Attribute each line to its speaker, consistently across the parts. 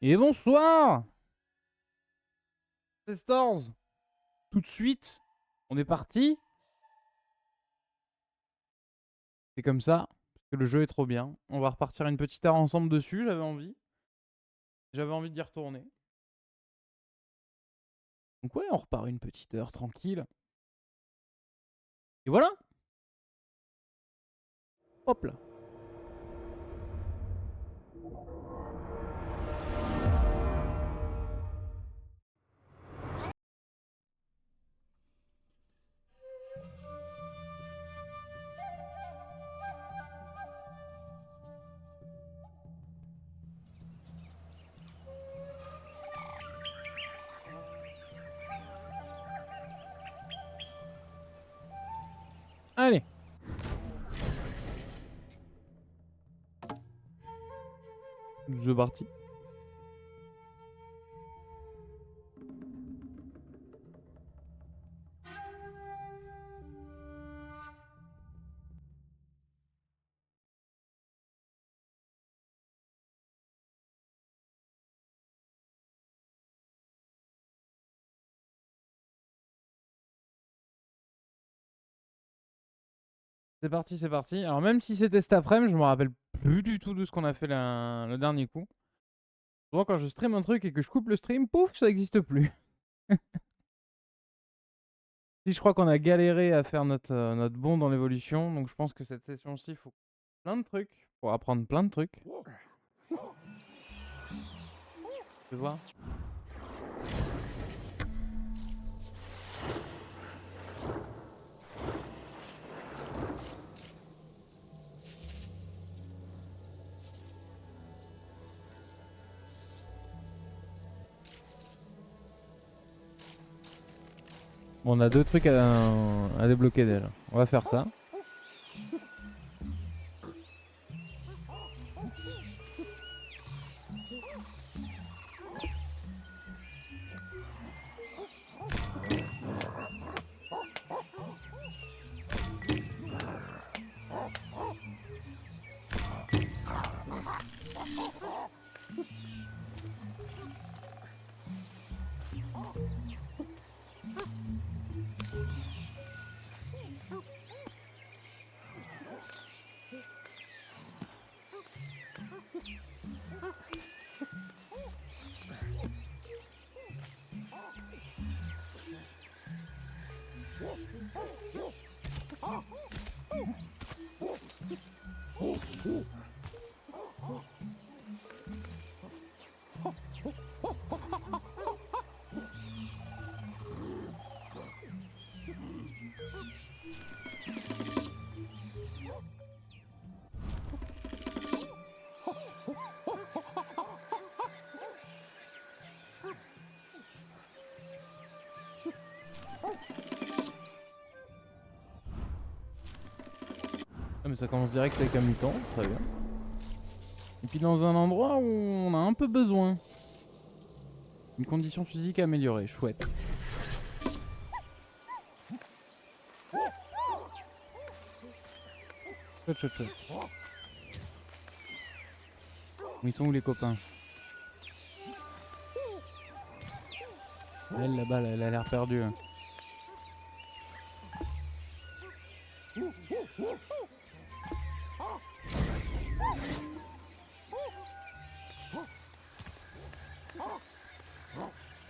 Speaker 1: Et bonsoir, c'est Stores. Tout de suite, on est parti. C'est comme ça, parce que le jeu est trop bien. On va repartir une petite heure ensemble dessus, j'avais envie. J'avais envie d'y retourner. Donc ouais, on repart une petite heure tranquille. Et voilà. Hop là. Allez. C'est parti. C'est parti, c'est parti. Alors même si c'était cet après-midi, je me rappelle plus du tout de ce qu'on a fait le dernier coup. Souvent quand je stream un truc et que je coupe le stream, pouf, ça n'existe plus. Si je crois qu'on a galéré à faire notre bond dans l'évolution, donc je pense que cette session-ci, il faut plein de trucs pour apprendre plein de trucs. Tu vois. Bon, on a deux trucs à débloquer déjà. On va faire ça. Ah, mais ça commence direct avec un mutant, très bien. Et puis dans un endroit où on a un peu besoin. Une condition physique améliorée, chouette. Chouette, chouette, chouette. Où ils sont où les copains? Elle là-bas, elle a l'air perdue. Hein.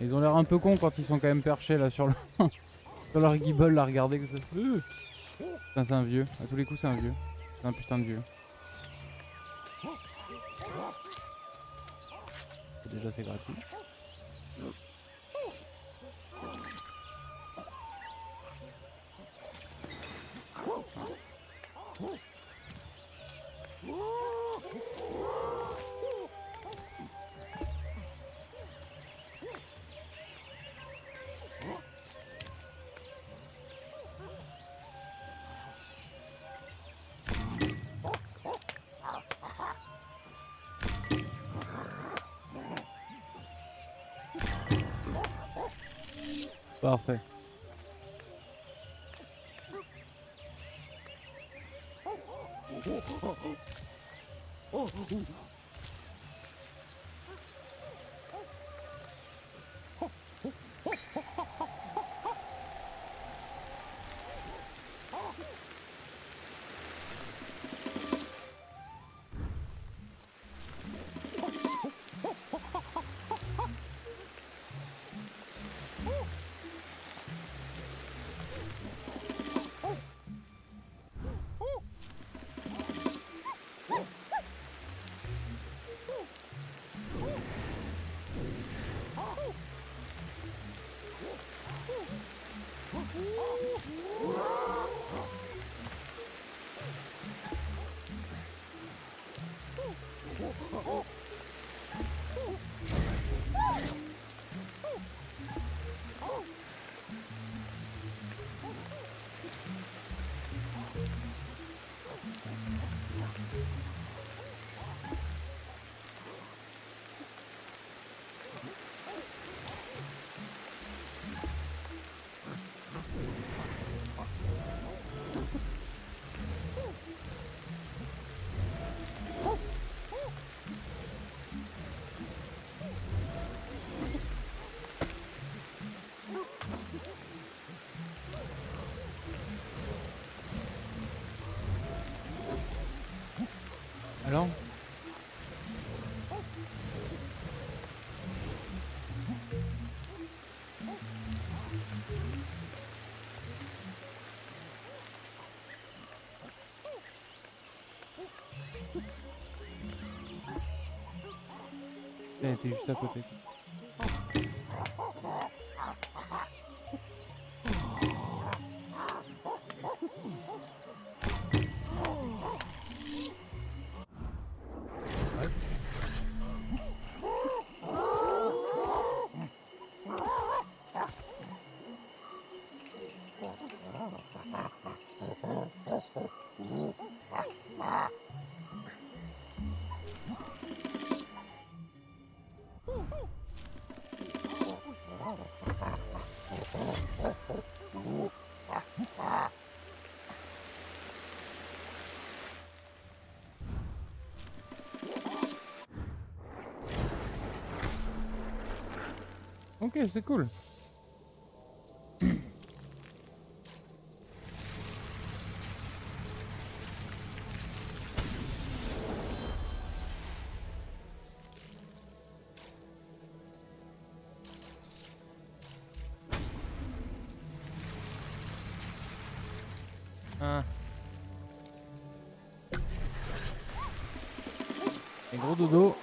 Speaker 1: Ils ont l'air un peu cons quand ils sont quand même perchés là sur, sur leur guibole là, regardez que ça. Putain, c'est un vieux. À tous les coups, c'est un vieux. C'est un putain de vieux. Déjà, c'est gratuit. Parfait. Alors? Elle était juste à côté. Ok, c'est cool. Ah. Et gros dodo.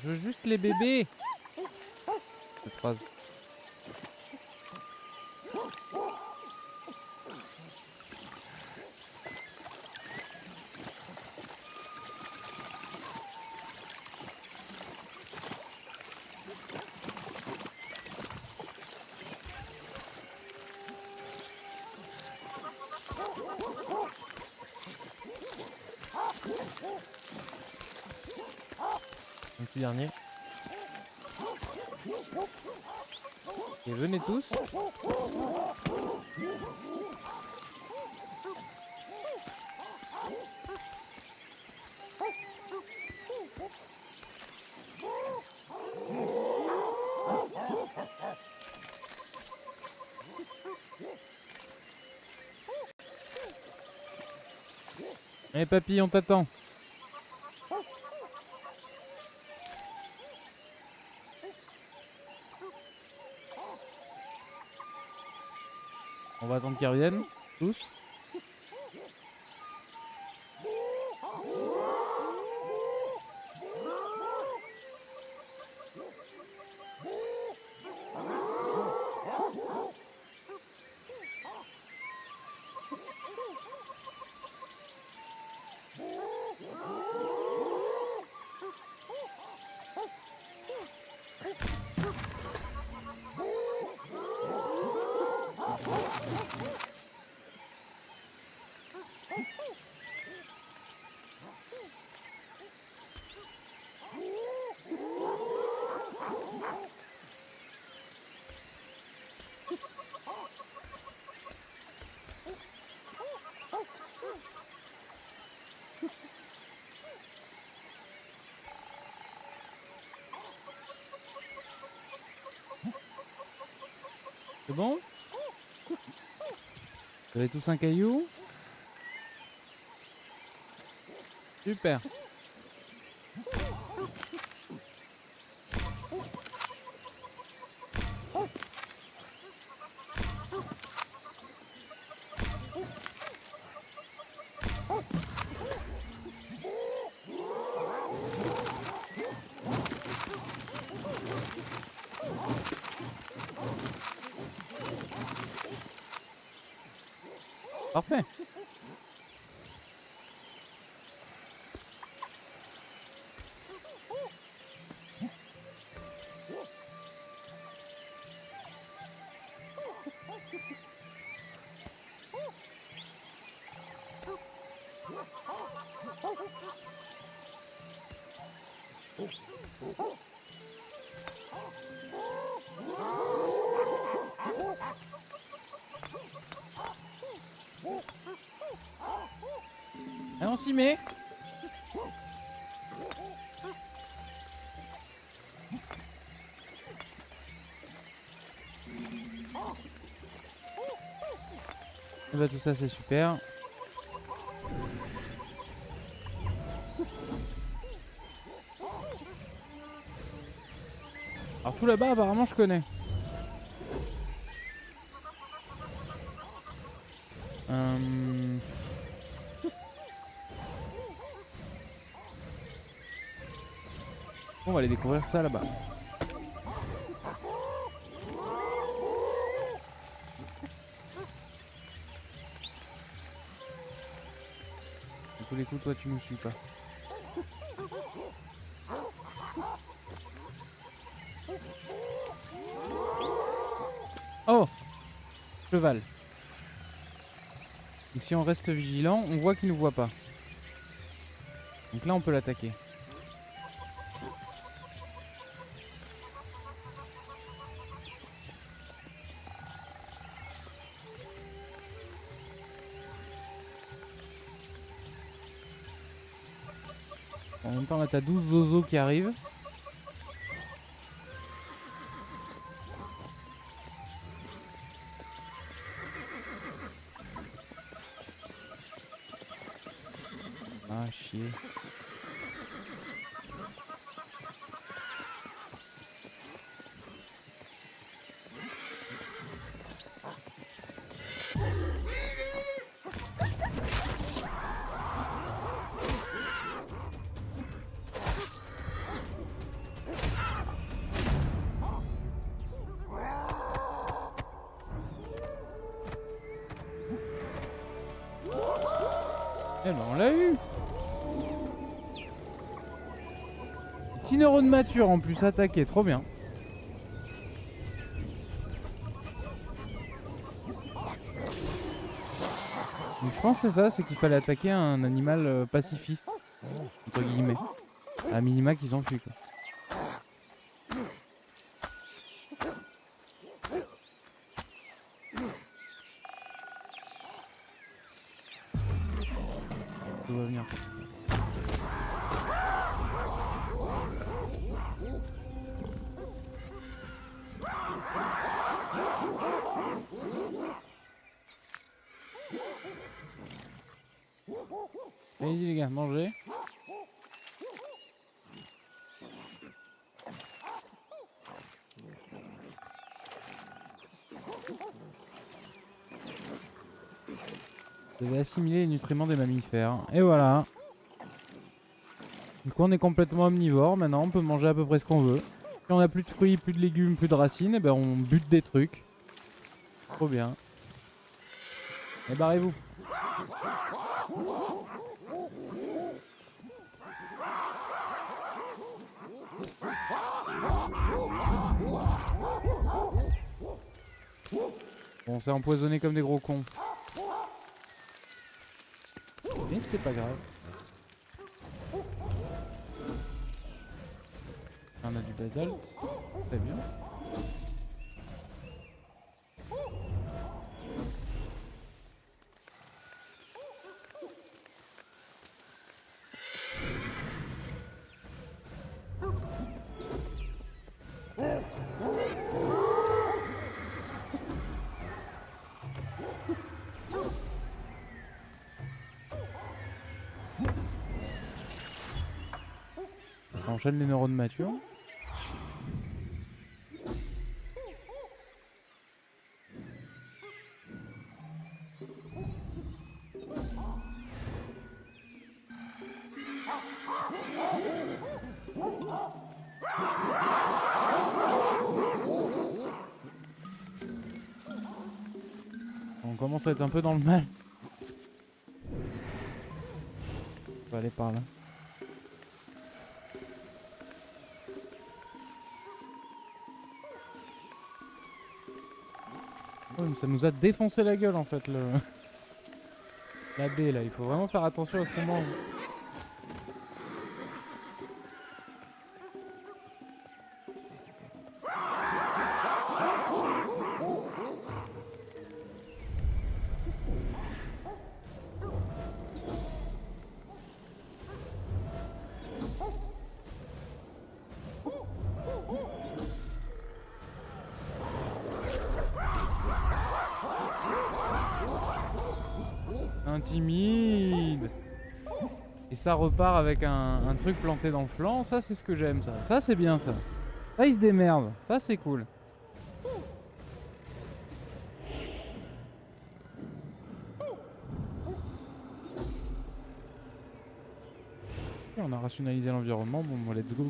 Speaker 1: Je veux juste les bébés. Cette phrase. Un petit dernier. Et venez tous. Allez papy, on t'attend. On va attendre qu'ils reviennent, tous. C'est bon? Vous avez tous un caillou? Super. Parfait. Et on s'y met. Et bah tout ça c'est super. Alors tout là-bas apparemment je connais. On va aller découvrir ça là-bas. À tous les coups, toi tu me suis pas. Oh! Cheval. Donc si on reste vigilant, on voit qu'il nous voit pas. Donc là on peut l'attaquer. En même temps là t'as 12 zozos qui arrivent. Ah chier. Eh ben on l'a eu. Petit neurone mature en plus attaqué, trop bien. Donc je pense que c'est ça, c'est qu'il fallait attaquer un animal pacifiste, entre guillemets. À minima qu'ils s'enfuient quoi. Tout va venir. Allez-y les gars, mangez. Vous devez assimiler les nutriments des mammifères. Et voilà. Du coup on est complètement omnivore. Maintenant on peut manger à peu près ce qu'on veut. Si on a plus de fruits, plus de légumes, plus de racines, et ben on bute des trucs. Trop bien. Et barrez-vous. Bon, on s'est empoisonné comme des gros cons. Mais c'est pas grave. On a du basalte. Très bien. Ça enchaîne les neurones matures. On commence à être un peu dans le mal. On va aller par là. Oh, ça nous a défoncé la gueule en fait la baie là. Il faut vraiment faire attention à ce qu'on mange. Timide. Et ça repart avec un truc planté dans le flanc. Ça c'est ce que j'aime, ça. Ça c'est bien, ça. Ça il se démerde. Ça c'est cool. Et on a rationalisé l'environnement. Bon, let's go.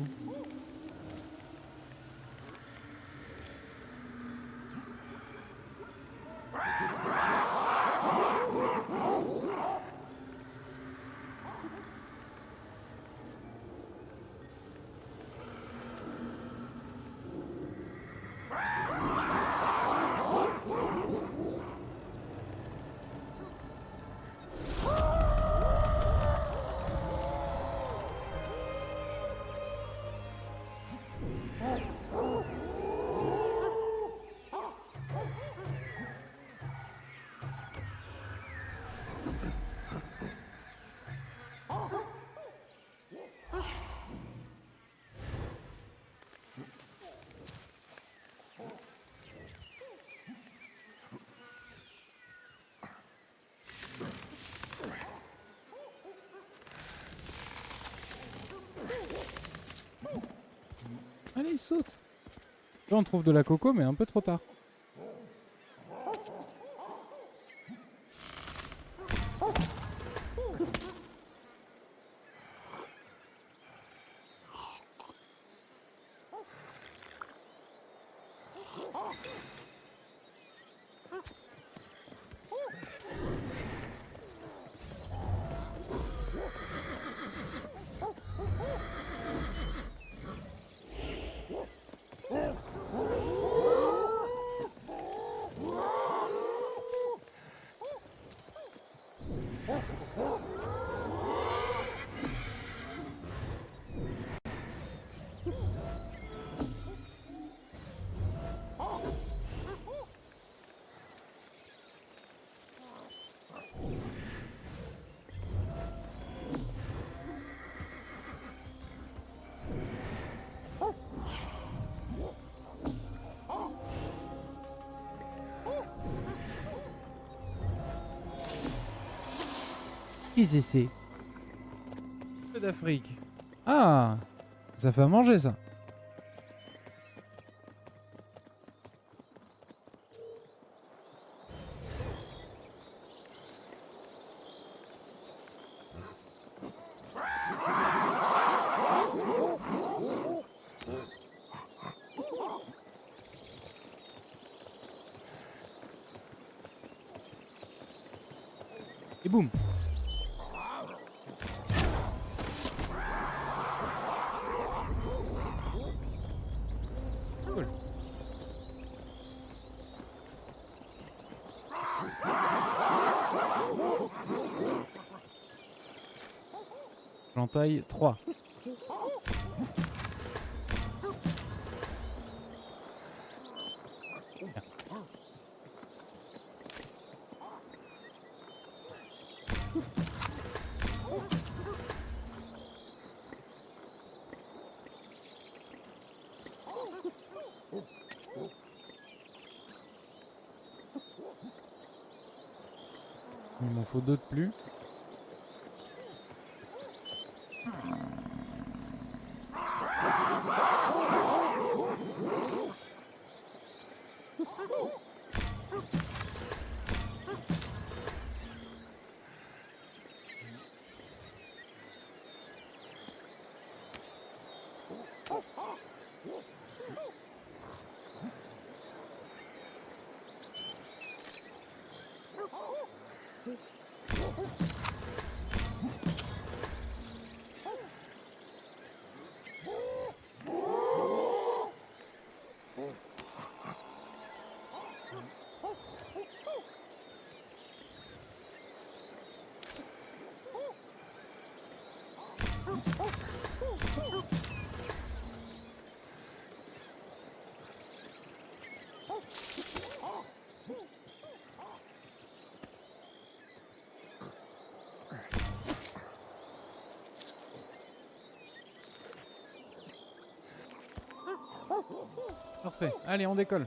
Speaker 1: Allez, il saute. Là, on trouve de la coco, mais un peu trop tard. Qu'est-ce que c'est? Peu d'Afrique. Ah, ça fait à manger ça. Et boum. Cool. J'en taille 3. Il m'en faut 2 de plus. Parfait, allez on décolle.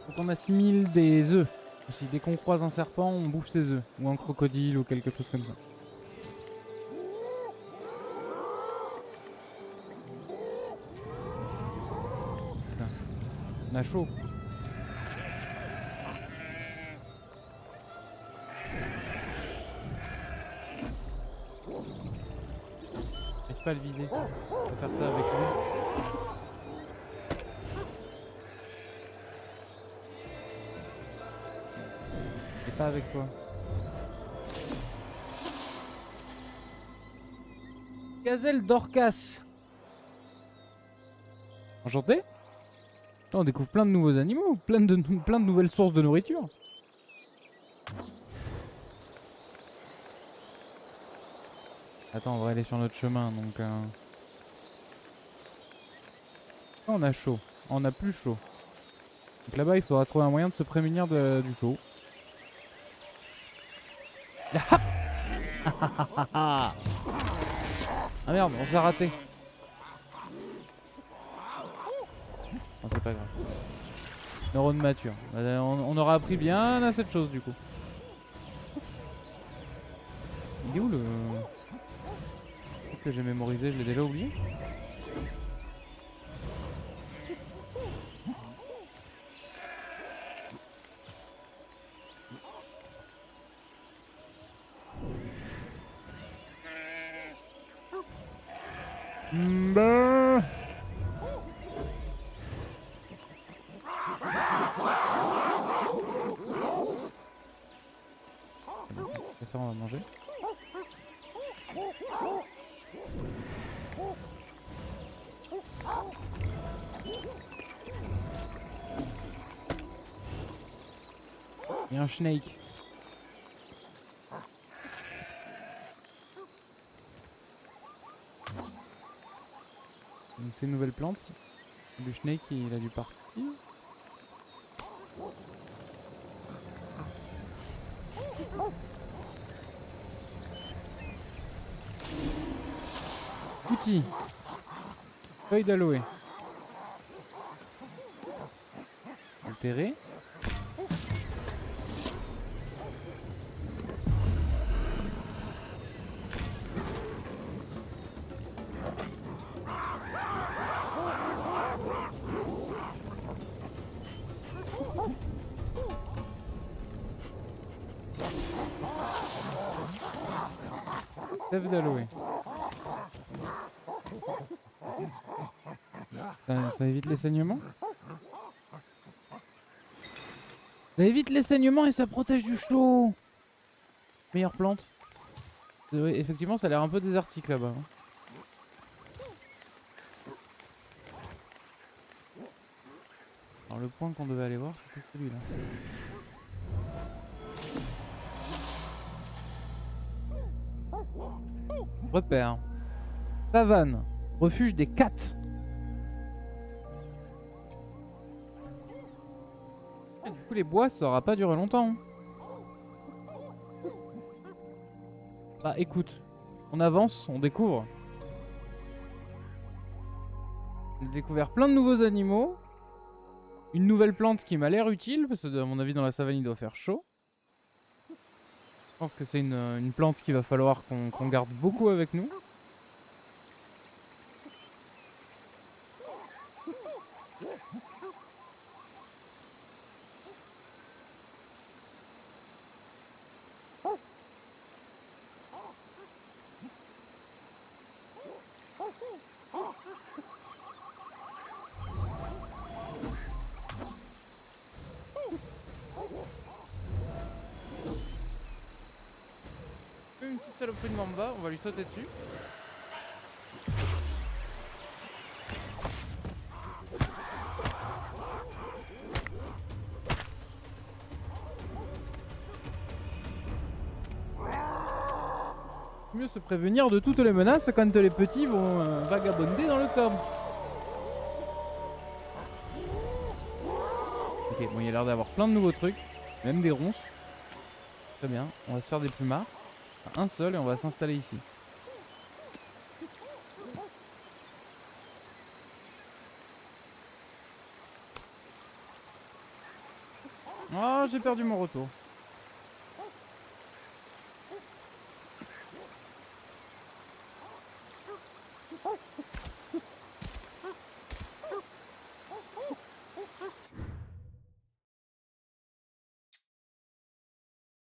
Speaker 1: Donc on assimile des œufs. Aussi, dès qu'on croise un serpent, on bouffe ses œufs. Ou un crocodile ou quelque chose comme ça. Là. On a chaud. J'arrive pas à le viser. On va faire ça avec lui. Et pas avec toi. Gazelle d'Orcas. Enchanté. On découvre plein de nouveaux animaux, plein de nouvelles sources de nourriture. Attends, on va aller sur notre chemin donc. On a chaud, on a plus chaud. Donc là-bas, il faudra trouver un moyen de se prémunir du chaud. Ah merde, on s'est raté. Non, c'est pas grave. Neurones matures. On aura appris bien assez de choses du coup. Il est où le truc que j'ai mémorisé? Je l'ai déjà oublié. Bah. On va manger. Il y a un snake. Donc c'est une nouvelle plante. Le snake il a dû partir. Outil. Feuille d'aloe. Altéré. Sève d'aloe. Ça évite les saignements. Ça évite les saignements et ça protège du chaud. Meilleure plante. Oui, effectivement, ça a l'air un peu désertique là-bas. Alors le point qu'on devait aller voir, c'était celui-là. Repère. Savane. Refuge des cats. Et du coup les bois ça aura pas duré longtemps. Bah écoute, on avance, on découvre. On a découvert plein de nouveaux animaux. Une nouvelle plante qui m'a l'air utile, parce que à mon avis dans la savane il doit faire chaud. Je pense que c'est une plante qu'il va falloir qu'on garde beaucoup avec nous. Une petite saloperie de mamba, on va lui sauter dessus. Mieux se prévenir de toutes les menaces quand les petits vont vagabonder dans le camp. Ok, bon, il y a l'air d'avoir plein de nouveaux trucs, même des ronces. Très bien, on va se faire des plumards. Enfin, un seul et on va s'installer ici. Oh, j'ai perdu mon retour.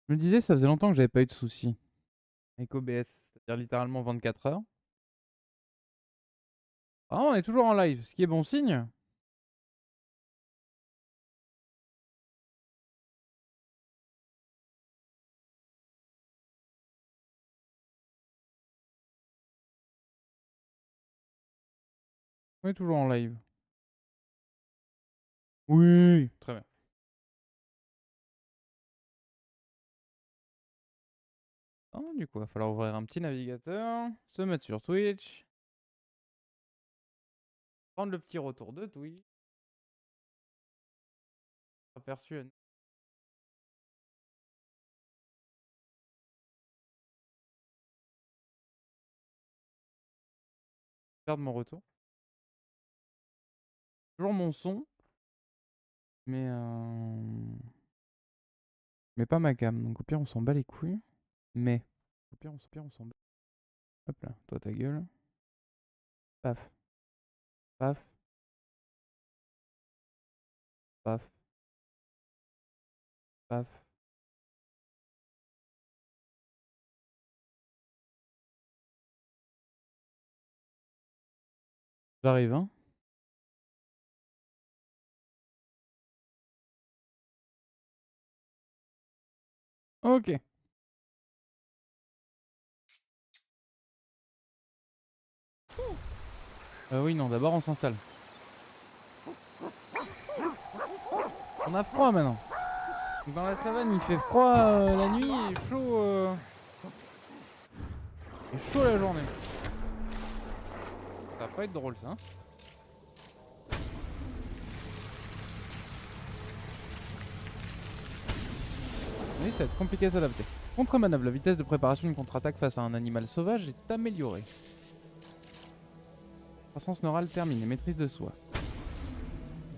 Speaker 1: Je me disais, ça faisait longtemps que j'avais pas eu de soucis avec OBS, c'est-à-dire littéralement 24 heures. Ah, on est toujours en live, ce qui est bon signe. On est toujours en live. Oui, très bien. Ah, du coup, il va falloir ouvrir un petit navigateur, se mettre sur Twitch, prendre le petit retour de Twitch. Aperçu. Perdre mon retour. Toujours mon son, mais mais pas ma cam. Donc au pire, on s'en bat les couilles. Mais au pire, on s'en bat. Hop là, toi ta gueule. Paf, paf, paf, paf. J'arrive, hein. Ok. Oui, non, d'abord on s'installe. On a froid maintenant. Dans la savane, il fait froid la nuit et chaud la journée. Ça va pas être drôle ça. Hein. Oui, ça va être compliqué à s'adapter. Contre-manœuvre, la vitesse de préparation d'une contre-attaque face à un animal sauvage est améliorée. Croissance neurale terminée, maîtrise de soi.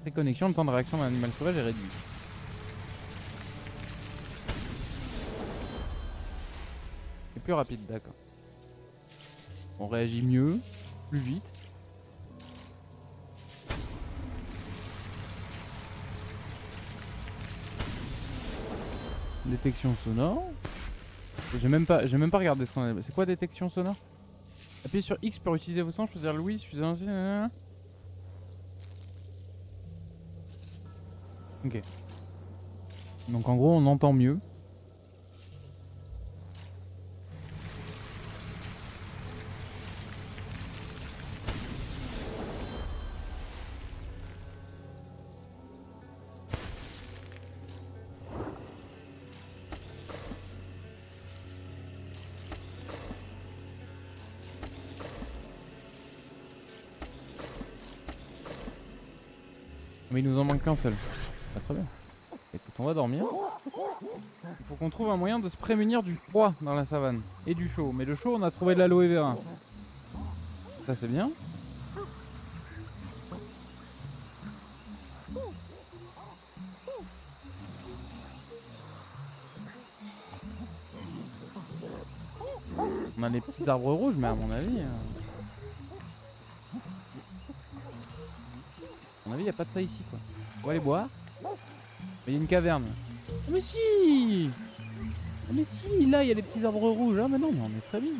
Speaker 1: Préconnexion, le temps de réaction d'un animal sauvage est réduit. C'est plus rapide, d'accord. On réagit mieux, plus vite. Détection sonore. J'ai même pas regardé ce qu'on a. C'est quoi détection sonore? Appuyez sur X pour utiliser vos sens, choisir Louis, suffisant. Ok. Donc en gros, on entend mieux. Mais il nous en manque qu'un seul. Pas très bien. Écoute, on va dormir. Il faut qu'on trouve un moyen de se prémunir du froid dans la savane. Et du chaud. Mais le chaud, on a trouvé de l'aloe vera. Ça, c'est bien. On a les petits arbres rouges, mais à mon avis... À mon avis, il n'y a pas de ça ici, quoi. On va aller boire. Mais il y a une caverne. Ah mais si! Ah mais si, là, il y a les petits arbres rouges. Ah mais non, mais on est très bien.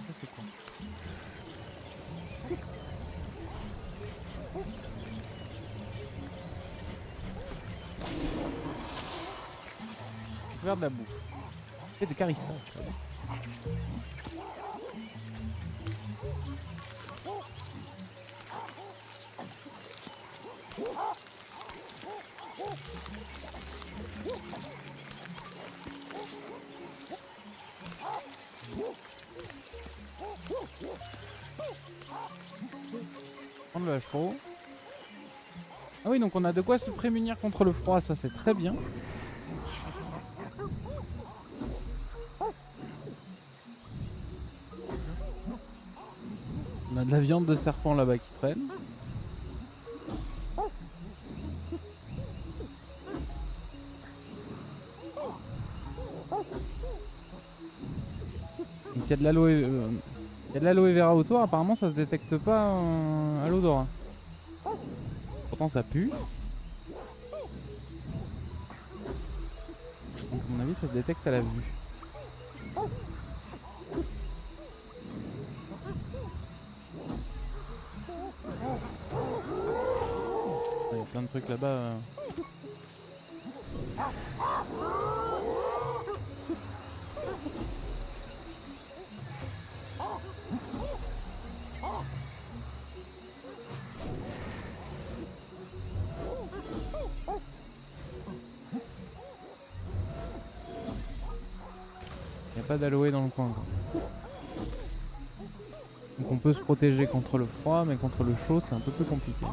Speaker 1: Ça, c'est quoi? découvert de la bouffe. Et de carissa. Prendre le hachereau. Ah oui, donc on a de quoi se prémunir contre le froid, ça c'est très bien. On a de la viande de serpent là-bas qui traîne. Donc il y a de l'aloe vera autour, apparemment ça se détecte pas à l'odorat. Pourtant ça pue. Donc à mon avis ça se détecte à la vue. Il y a plein de trucs là-bas. Il n'y a pas d'aloe dans le coin quoi. Donc on peut se protéger contre le froid, mais contre le chaud c'est un peu plus compliqué.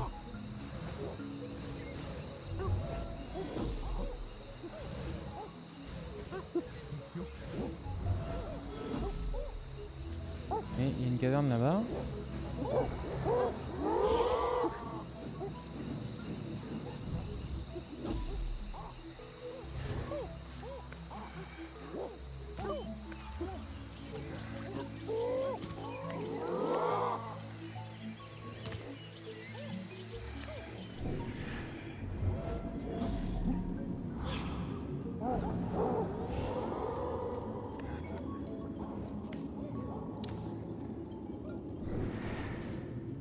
Speaker 1: Et il y a une caverne là-bas.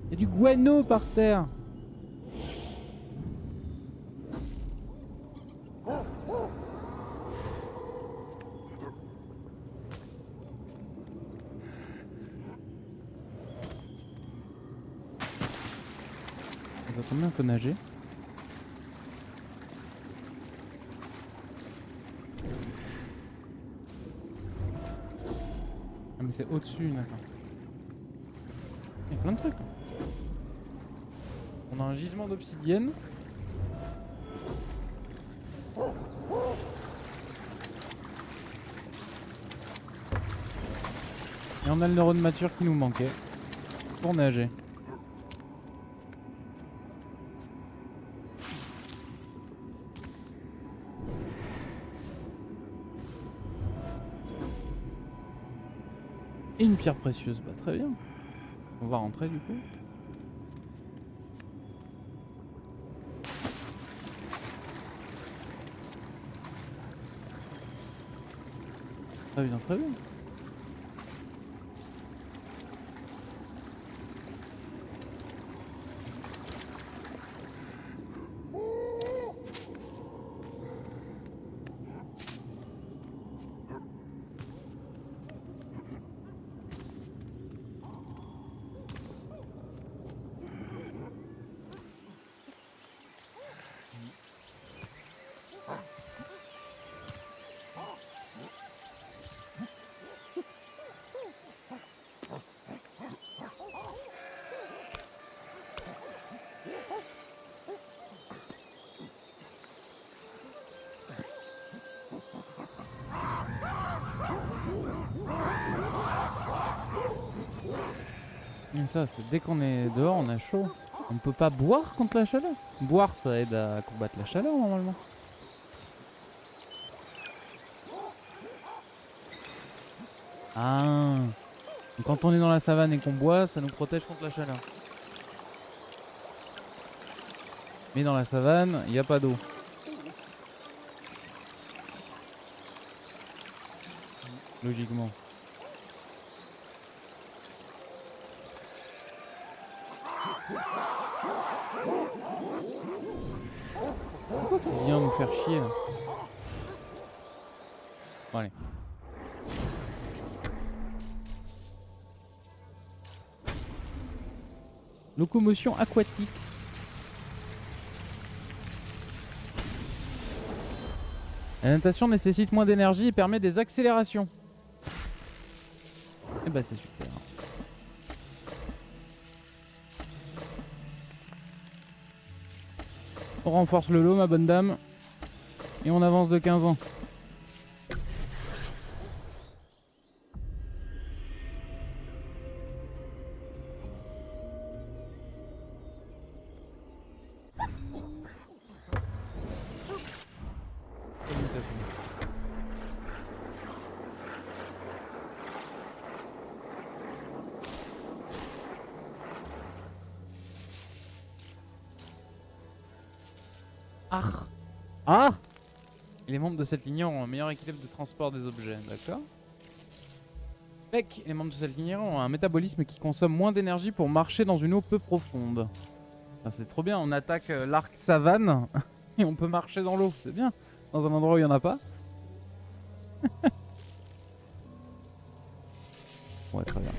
Speaker 1: Il y a du guano par terre. Ça va combien faut nager? Ah mais c'est au-dessus, d'accord. Il y a plein de trucs. On a un gisement d'obsidienne. Et on a le neurone mature qui nous manquait pour nager. Et une pierre précieuse, bah très bien. On va rentrer du coup. Très bien, très bien. Et ça, c'est dès qu'on est dehors, on a chaud. On ne peut pas boire contre la chaleur. Boire, ça aide à combattre la chaleur normalement. Ah. Donc quand on est dans la savane et qu'on boit, ça nous protège contre la chaleur. Mais dans la savane, il n'y a pas d'eau. Logiquement. Pourquoi tu viens nous faire chier là? Bon, allez. Locomotion aquatique. La natation nécessite moins d'énergie et permet des accélérations. Et bah c'est super. On renforce le lot ma bonne dame. Et on avance de 15 ans. Ah. Ah. Les membres de cette lignée ont un meilleur équilibre de transport des objets, d'accord. Les membres de cette lignée ont un métabolisme qui consomme moins d'énergie pour marcher dans une eau peu profonde. Ah, c'est trop bien, on attaque l'arc savane et on peut marcher dans l'eau, c'est bien. Dans un endroit où il n'y en a pas. Ouais, très bien.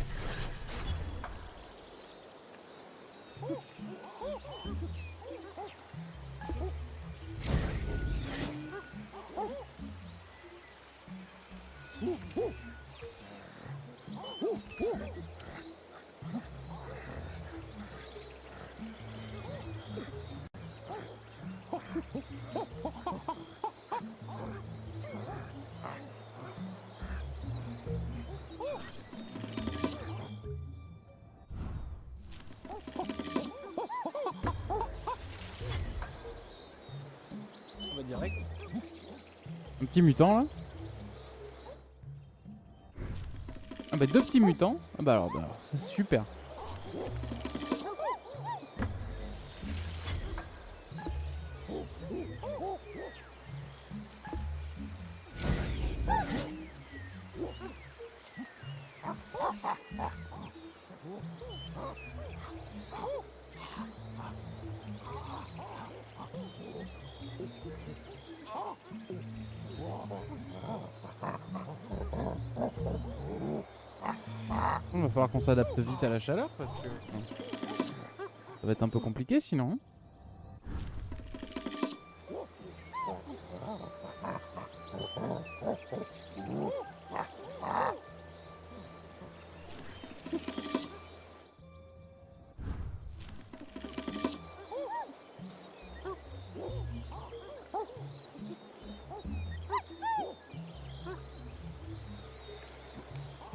Speaker 1: On va direct. Un petit mutant là. Ah bah 2 petits mutants. Ah bah alors c'est super. Il va falloir qu'on s'adapte vite à la chaleur parce que ça va être un peu compliqué sinon.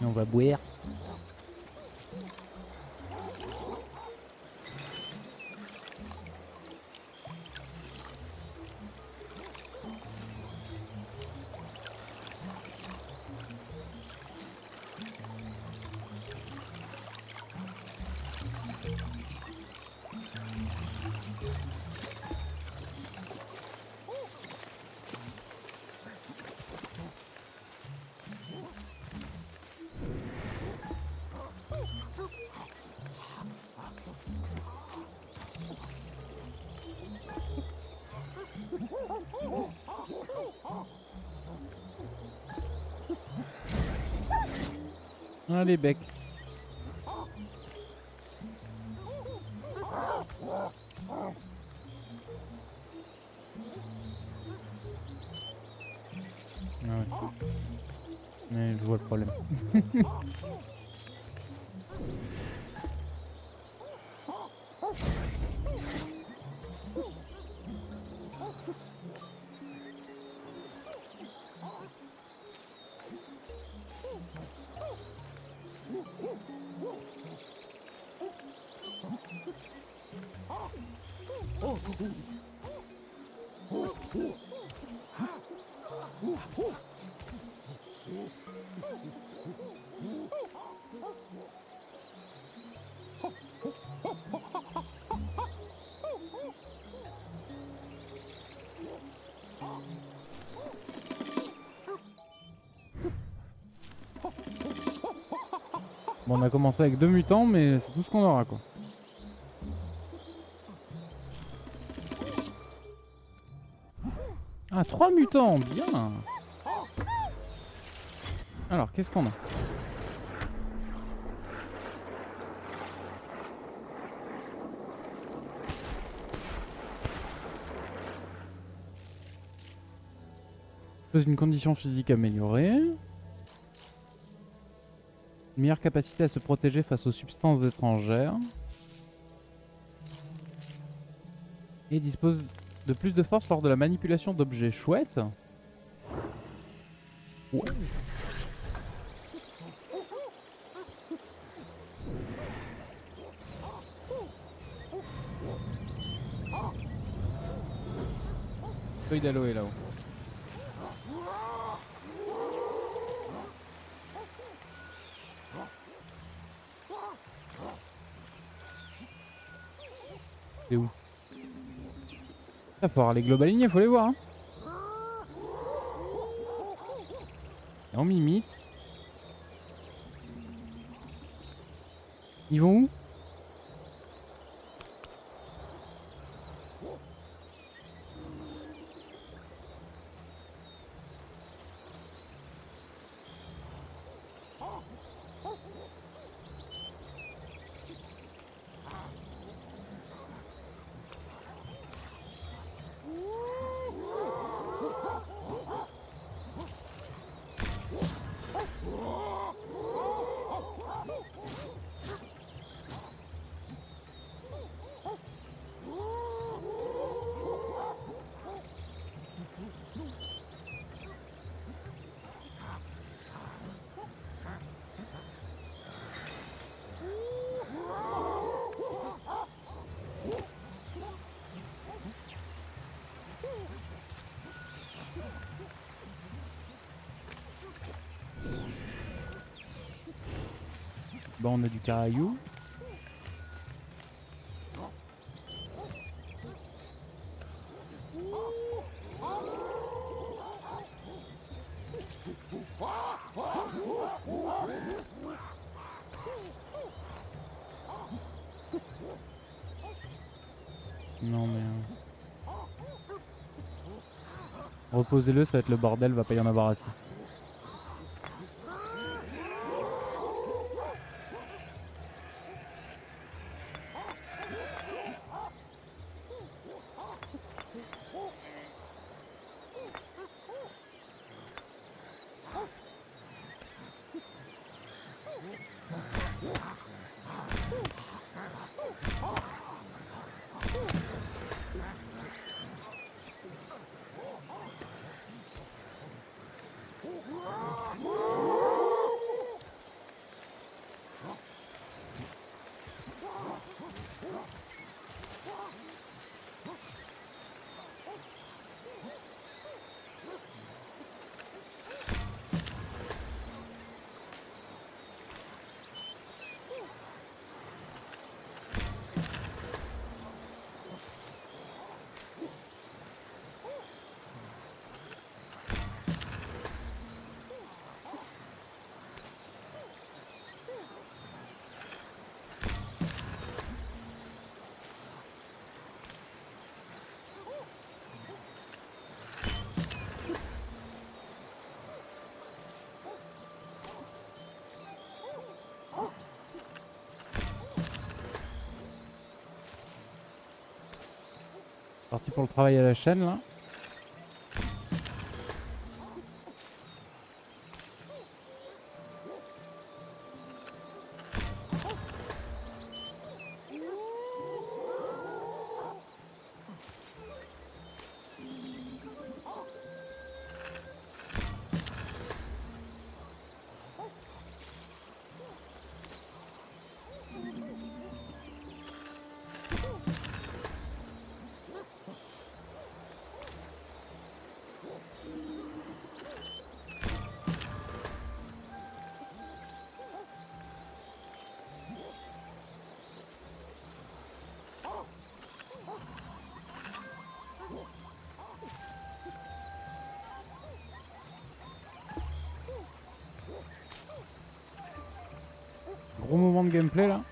Speaker 1: Et on va boire. Allez bec. Ah ouais. Mais je vois le problème. Bon, on a commencé avec 2 mutants, mais c'est tout ce qu'on aura quoi. Ah, 3 mutants, bien. Alors, qu'est-ce qu'on a? Une condition physique améliorée. Une meilleure capacité à se protéger face aux substances étrangères. Et dispose de plus de force lors de la manipulation d'objets. Chouette. Ouais. Feuille d'aloe là-haut. C'est où? Ça faut avoir les globaliniers, faut les voir. Hein. Et on m'imite. Ils vont où? Bah on a du caillou. Non mais... Reposez-le, ça va être le bordel, va pas y en avoir assez. Parti pour le travail à la chaîne là. Gros moment de gameplay là.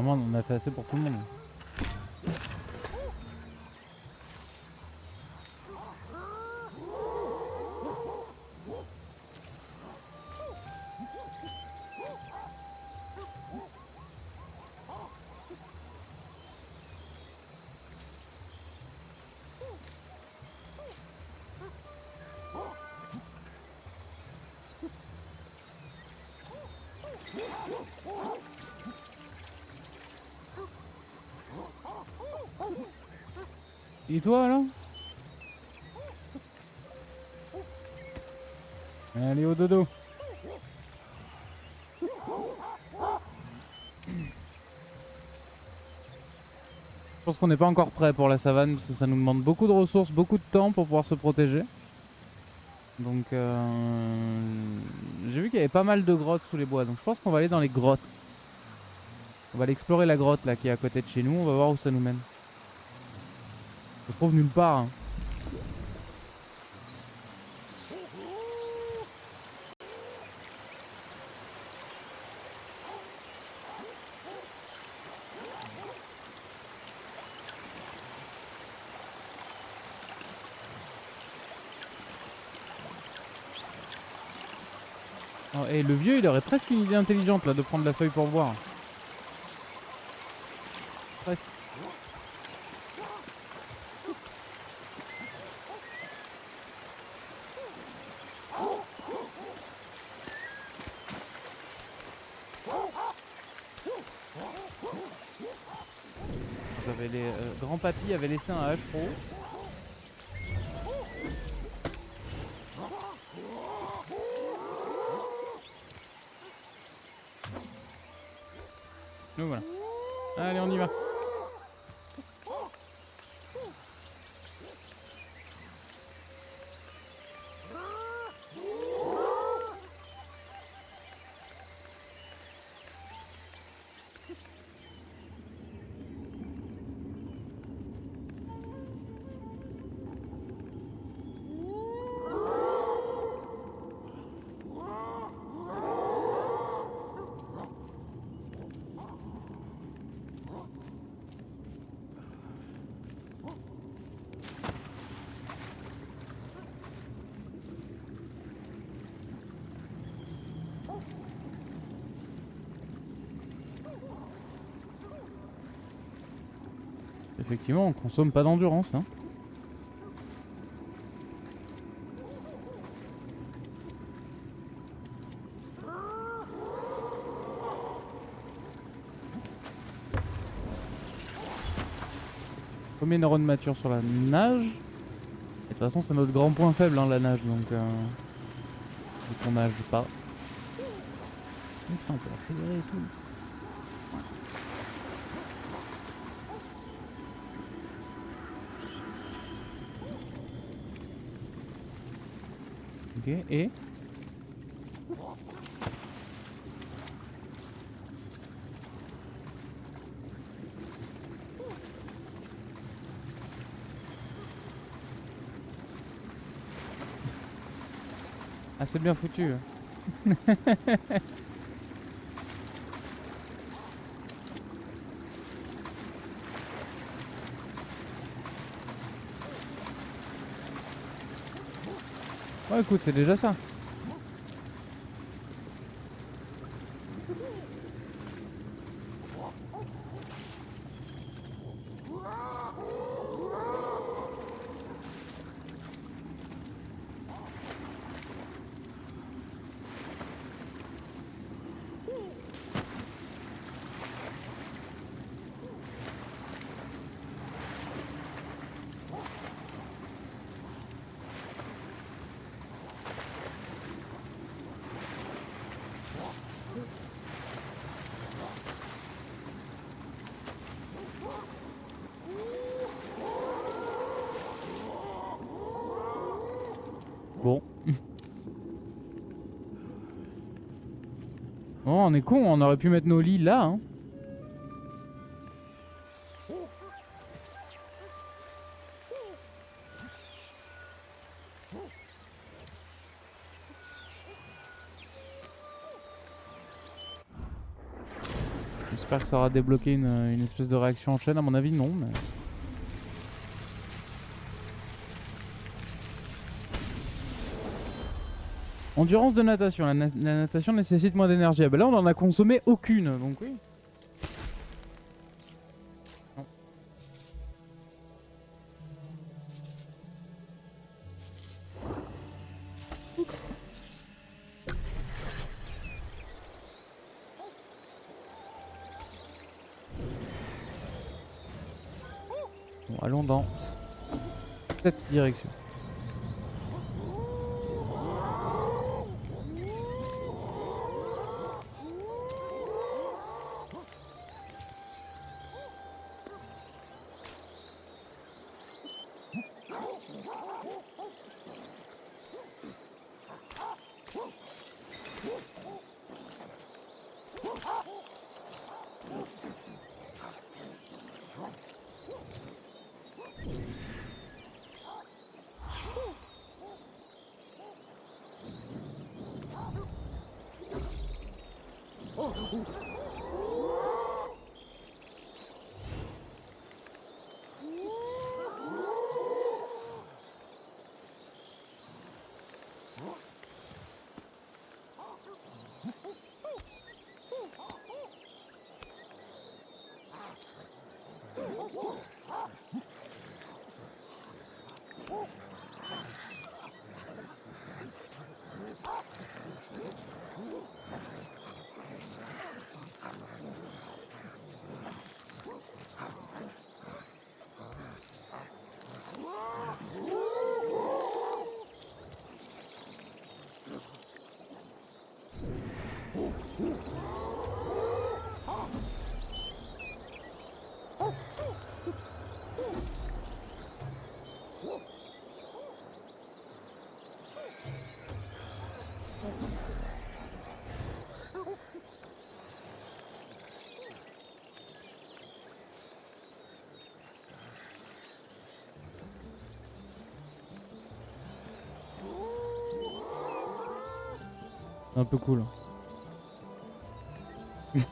Speaker 1: Normalement on en a fait assez pour tout le monde. Et toi là? Allez au dodo. Je pense qu'on n'est pas encore prêt pour la savane parce que ça nous demande beaucoup de ressources, beaucoup de temps pour pouvoir se protéger. Donc j'ai vu qu'il y avait pas mal de grottes sous les bois, donc je pense qu'on va aller dans les grottes. On va aller explorer la grotte là qui est à côté de chez nous, on va voir où ça nous mène. Ça se trouve nulle part. Hein. Oh, et le vieux il aurait presque une idée intelligente là de prendre la feuille pour voir. Presque. Les grands-papy avaient laissé un hachereau. Donc voilà. Allez, on y va. Effectivement, on consomme pas d'endurance. Hein. Premier neurone mature sur la nage. Et de toute façon, c'est notre grand point faible, hein, la nage. Donc, on nage pas. Putain, on peut accélérer et tout. Ok, et ah, c'est bien foutu. Ouais, écoute, c'est déjà ça. Bon. Oh, on est con, on aurait pu mettre nos lits là. Hein. J'espère que ça aura débloqué une espèce de réaction en chaîne. À mon avis, non. Mais... Endurance de natation. La natation nécessite moins d'énergie. Ah bah là, on en a consommé aucune. Donc oui. Non. Bon, allons dans cette direction. C'est un peu cool. Même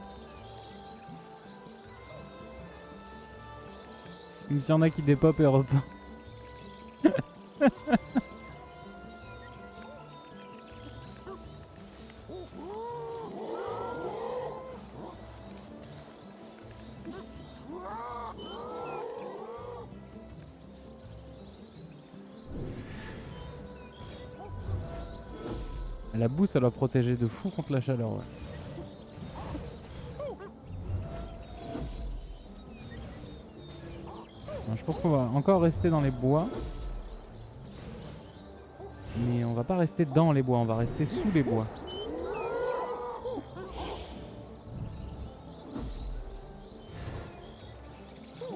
Speaker 1: s'il y en a qui dépopent et repartent. La boue, ça doit protéger de fou contre la chaleur. Ouais. Alors, je pense qu'on va encore rester dans les bois. Mais on va pas rester dans les bois, on va rester sous les bois.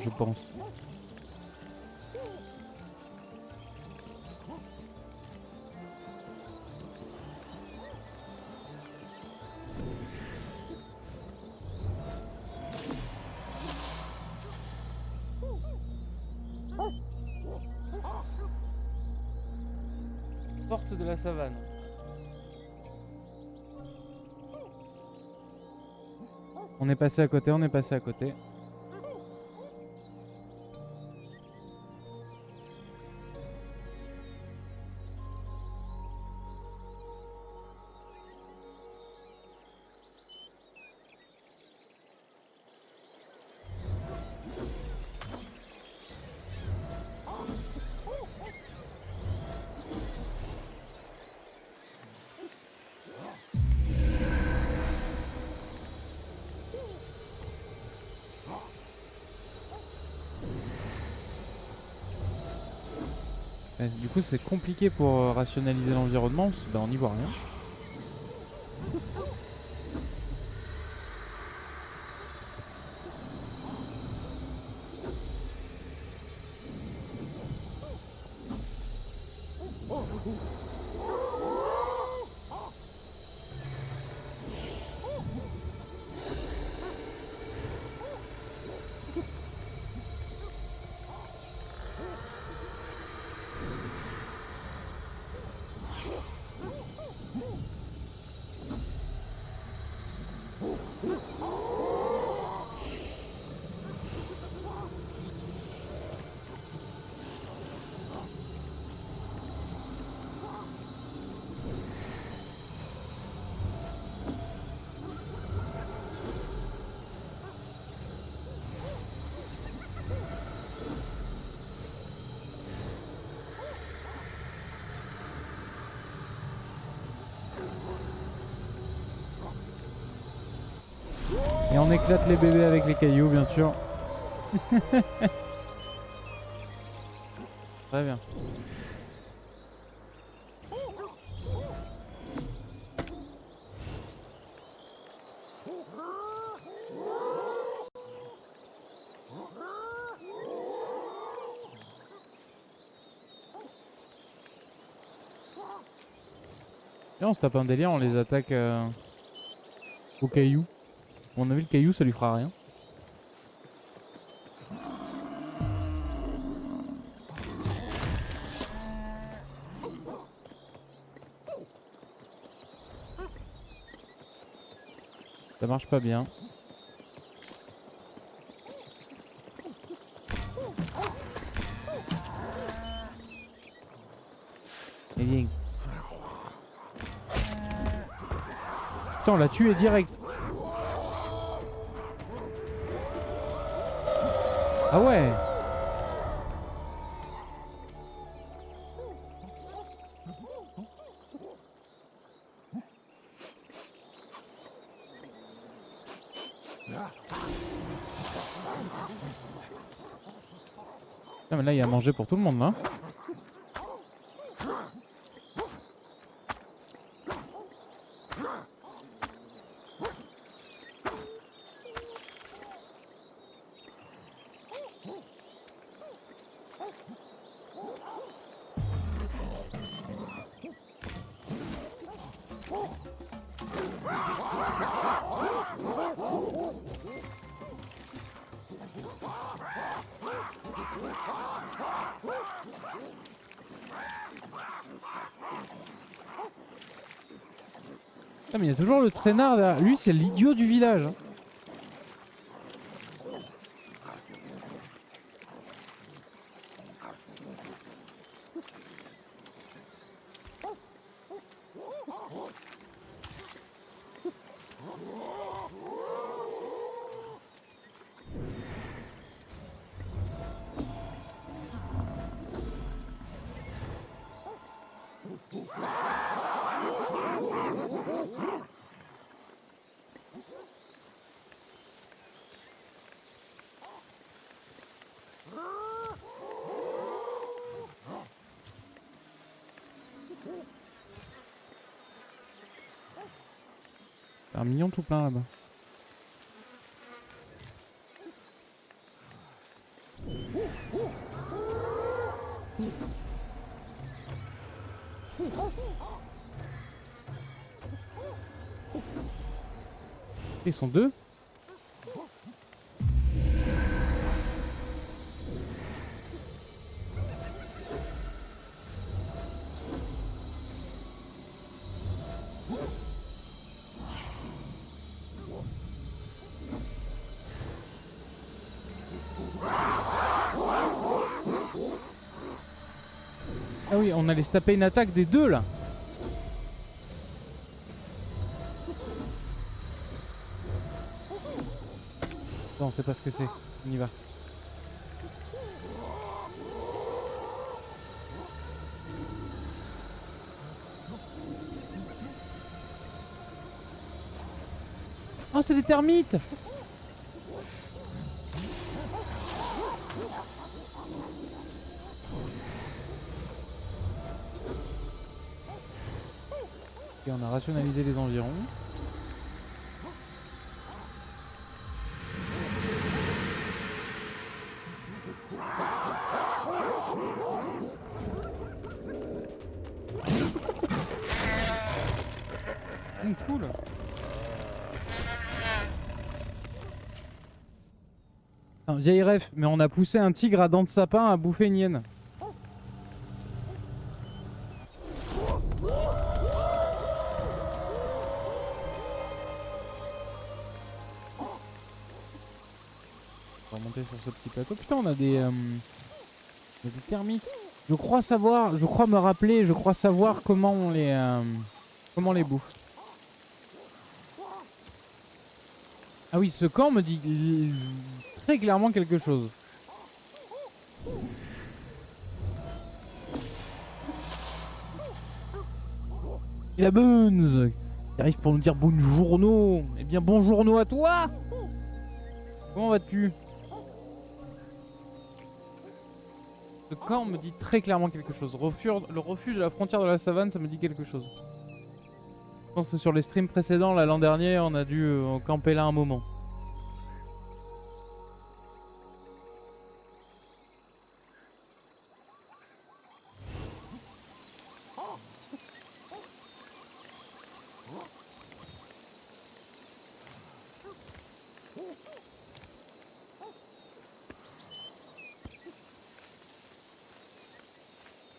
Speaker 1: Je pense. Porte de la savane. On est passé à côté, on est passé à côté. Du coup c'est compliqué pour rationaliser l'environnement parce que bah, on n'y voit rien. Et on éclate les bébés avec les cailloux, bien sûr. Très bien. Et on se tape un délire, on les attaque au caillou. À mon avis, le caillou, ça lui fera rien. Ça marche pas bien. Et bien. Putain, on l'a tué direct. Ah ouais. Ah mais là il y a à manger pour tout le monde là. Ah mais il y a toujours le traînard derrière. Lui c'est l'idiot du village. C'est un mignon tout plein là-bas. Ils sont deux. Ah oui, on allait se taper une attaque des deux là. Non, on sait pas ce que c'est. On y va. Oh, c'est des termites! Ok, on a rationalisé les environs. Cool. Un vieille ref, mais on a poussé un tigre à dents de sapin à bouffer une hyène. On va monter sur ce petit plateau. Putain, on a des termites. Je crois savoir, je crois me rappeler, je crois savoir comment on les bouffe. Ah oui, ce camp me dit très clairement quelque chose. Et la Buns qui arrive pour nous dire bonjourno. Eh bien bonjourno à toi. Comment vas-tu? Ce camp me dit très clairement quelque chose. Le refuge à la frontière de la savane, ça me dit quelque chose. Je pense que sur les streams précédents, l'an dernier, on a dû camper là un moment.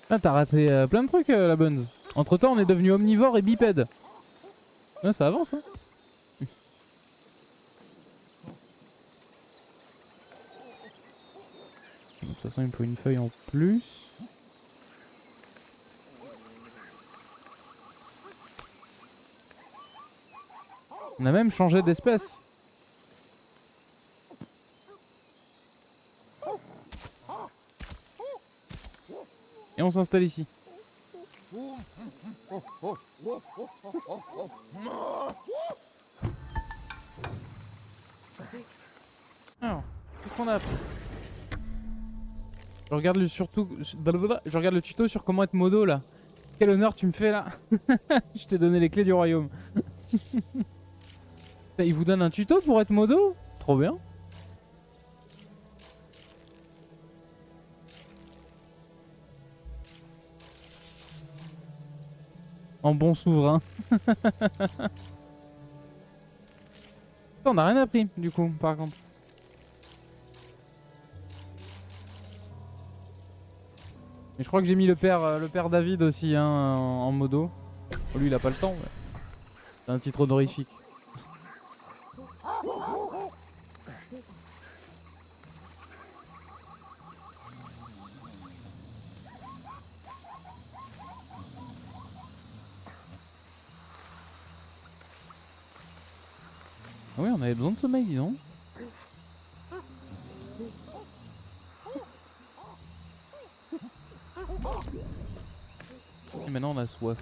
Speaker 1: Ah, t'as raté plein de trucs, la Buns. Entre temps, on est devenu omnivore et bipède. Ah, ça avance, hein. De toute façon, il me faut une feuille en plus. On a même changé d'espèce. Et on s'installe ici. Alors, qu'est-ce qu'on a appris? Je regarde le tuto sur comment être modo là. Quel honneur tu me fais là. Je t'ai donné les clés du royaume. Il vous donne un tuto pour être modo? Trop bien. En bon souverain. On a rien appris du coup par contre. Mais je crois que j'ai mis le père David aussi hein, en modo. Oh, lui il a pas le temps. Mais... c'est un titre honorifique. Ah oui, on avait besoin de sommeil, dis donc. Et maintenant on a soif.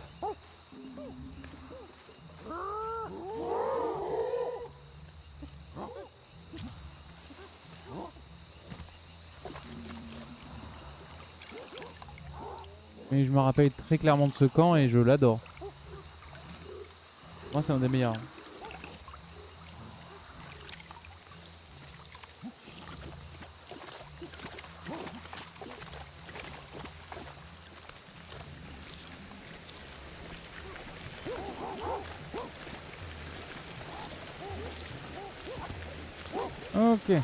Speaker 1: Mais je me rappelle très clairement de ce camp et je l'adore. Moi c'est un des meilleurs. Ok.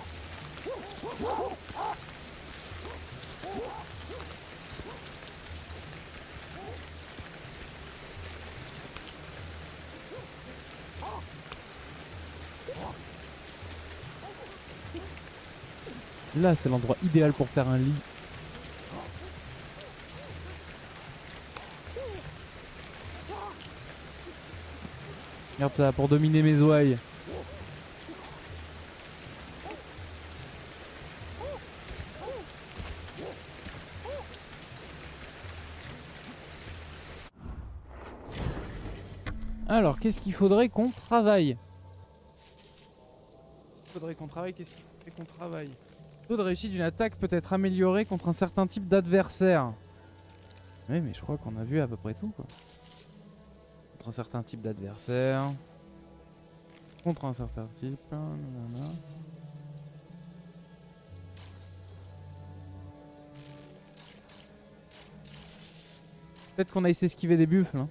Speaker 1: Là c'est l'endroit idéal pour faire un lit. Regarde ça, pour dominer mes ouailles. Alors, qu'est-ce qu'il faudrait qu'on travaille? Qu'est-ce qu'il faudrait qu'on travaille? Le taux de réussite d'une attaque peut être amélioré contre un certain type d'adversaire. Oui, mais je crois qu'on a vu à peu près tout, quoi. Contre un certain type d'adversaire. Contre un certain type. Nanana. Peut-être qu'on aille s'esquiver des buffles. Hein.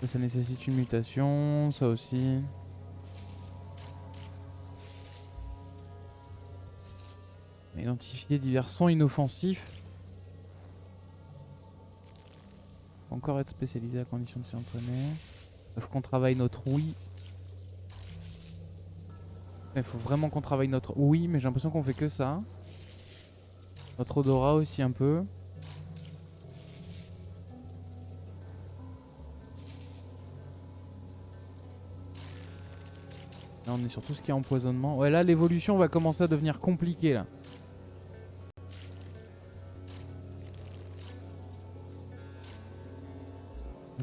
Speaker 1: Ça nécessite une mutation, ça aussi. Identifier divers sons inoffensifs. Encore être spécialisé à condition de s'y entraîner. Il faut qu'on travaille notre oui. Il faut vraiment qu'on travaille notre oui, mais j'ai l'impression qu'on fait que ça. Notre odorat aussi un peu. Là on est sur tout ce qui est empoisonnement. Ouais là l'évolution va commencer à devenir compliquée là.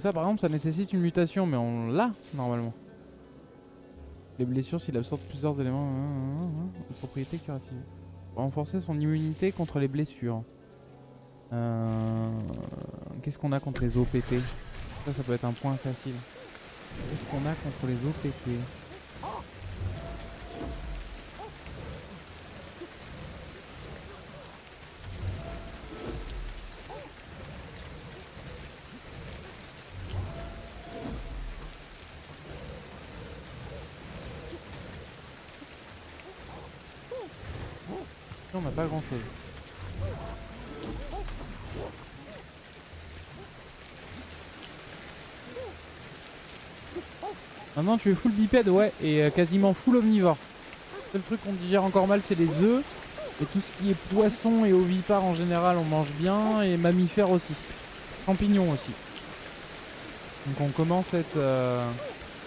Speaker 1: Ça par exemple ça nécessite une mutation mais on l'a normalement. Les blessures s'il absorbe plusieurs éléments. Une propriété curative. Renforcer son immunité contre les blessures. Qu'est-ce qu'on a contre les OPT? Ça peut être un point facile. Qu'est-ce qu'on a contre les OPT? On n'a pas grand chose. Maintenant tu es full bipède, ouais, et quasiment full omnivore. Le seul truc qu'on digère encore mal c'est les œufs. Et tout ce qui est poisson et ovipare en général on mange bien. Et mammifères aussi. Champignons aussi. Donc on commence à être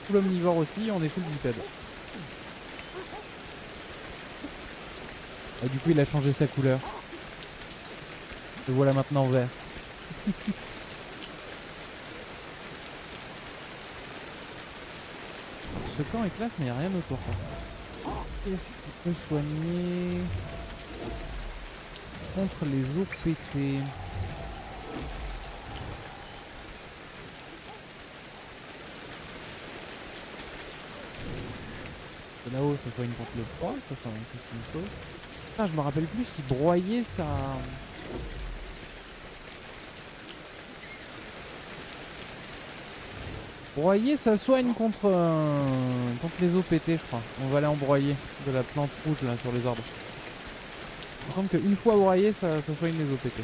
Speaker 1: full omnivore aussi, on est full bipède. Et du coup il a changé sa couleur. Le voilà maintenant vert. Ce camp est classe mais il n'y a rien autour. Qu'est-ce qui peut soigner contre les OPT? Là-haut ça soigne contre le froid, ça c'est une chose. Ah, je me rappelle plus si broyer ça... Broyer ça soigne contre les OPT je crois. On va aller en broyer de la plante rouge là sur les arbres. Il me semble qu'une fois broyé ça soigne les OPT.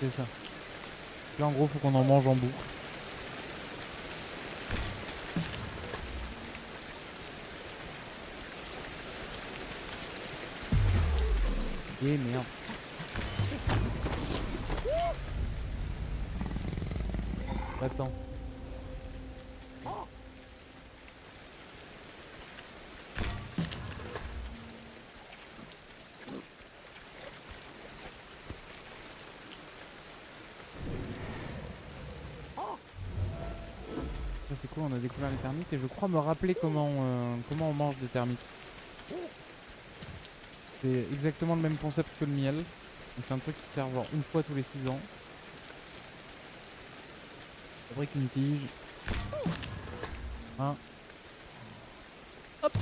Speaker 1: C'est ça. Là en gros faut qu'on en mange en boucle. Et merde. Attends. C'est cool, on a découvert les termites et je crois me rappeler comment on mange des termites. C'est exactement le même concept que le miel. C'est un truc qui sert genre une fois tous les 6 ans. Fabrique une tige. Hein. Hop.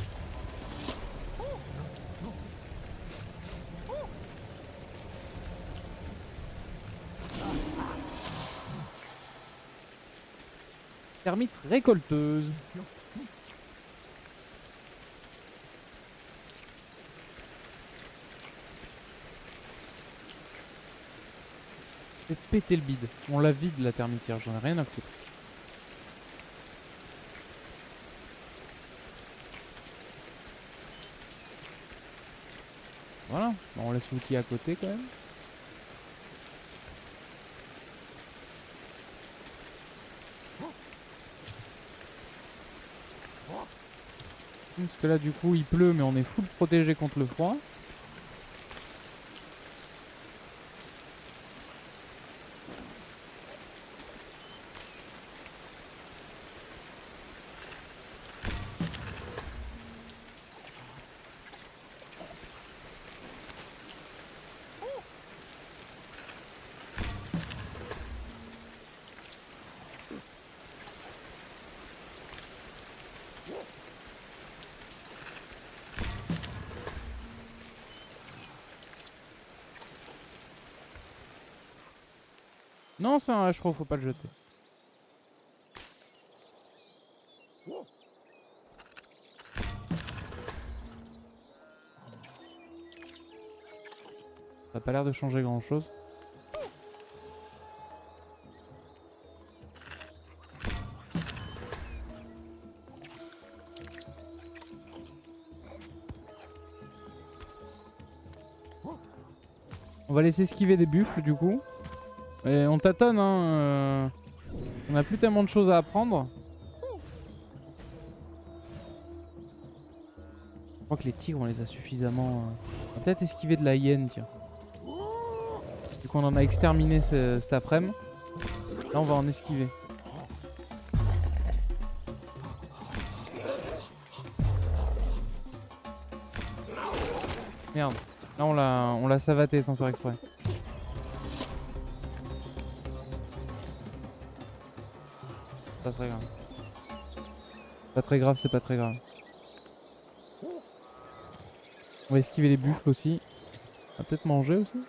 Speaker 1: Termite récolteuse. Fait péter le bide. On la vide la termitière, j'en ai rien à foutre. Voilà, on laisse l'outil à côté quand même. Parce que là du coup il pleut mais on est full protégé contre le froid. Non, c'est un hachereau, faut pas le jeter. Ça a pas l'air de changer grand chose. On va laisser esquiver des buffles du coup. Et on tâtonne hein. On a plus tellement de choses à apprendre. Je crois que les tigres on les a suffisamment... On va peut-être esquiver de la hyène tiens. Vu qu'on en a exterminé cet après-midi. Là on va en esquiver. Merde. Là on l'a savaté sans faire exprès. Pas très grave. Pas très grave, c'est pas très grave. On va esquiver les buffles aussi. On va peut-être manger aussi.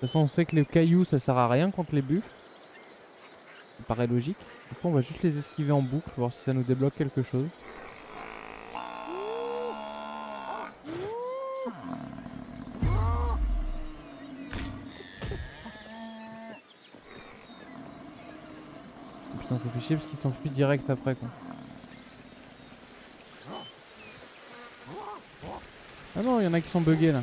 Speaker 1: De toute façon, on sait que les cailloux ça sert à rien contre les buffles. Ça paraît logique. Du coup, on va juste les esquiver en boucle, voir si ça nous débloque quelque chose. Putain, ça fait chier parce qu'ils s'enfuient direct après quoi. Ah non, il y en a qui sont buggés là.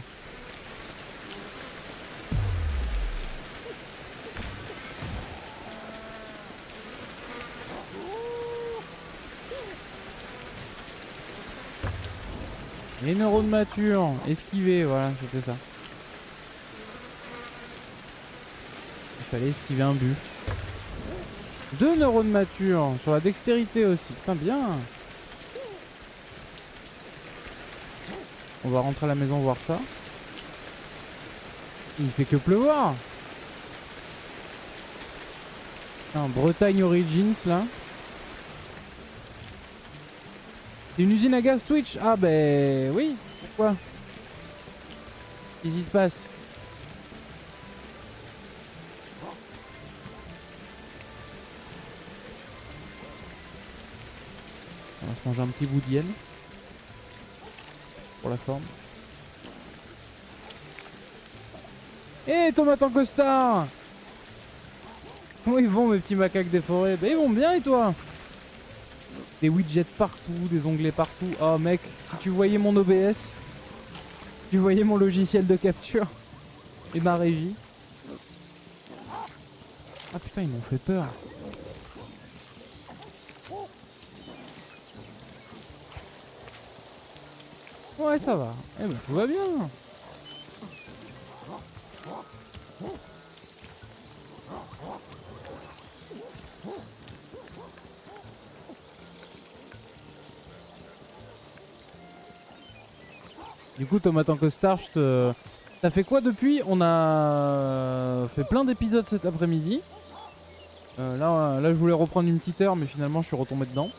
Speaker 1: Les neurones matures, esquiver, voilà, c'était ça. Il fallait esquiver un but. 2 neurones matures, sur la dextérité aussi, putain bien. On va rentrer à la maison voir ça. Il fait que pleuvoir. Putain, Bretagne Origins là. C'est une usine à gaz Twitch. Ah ben oui, pourquoi? Qu'est-ce qui se passe? On va se manger un petit bout d'hyène. Pour la forme. Eh tomate en costard! Comment ils vont mes petits macaques des forêts? Bah ils vont bien et toi? Des widgets partout, des onglets partout. Oh mec, si tu voyais mon OBS, si tu voyais mon logiciel de capture et ma régie. Ah putain, ils m'ont fait peur. Ouais, ça va. Eh ben, tout va bien. Du coup, Tomate en costard, t'as fait quoi depuis? On a fait plein d'épisodes cet après-midi. Là, je voulais reprendre une petite heure, mais finalement, je suis retombé dedans.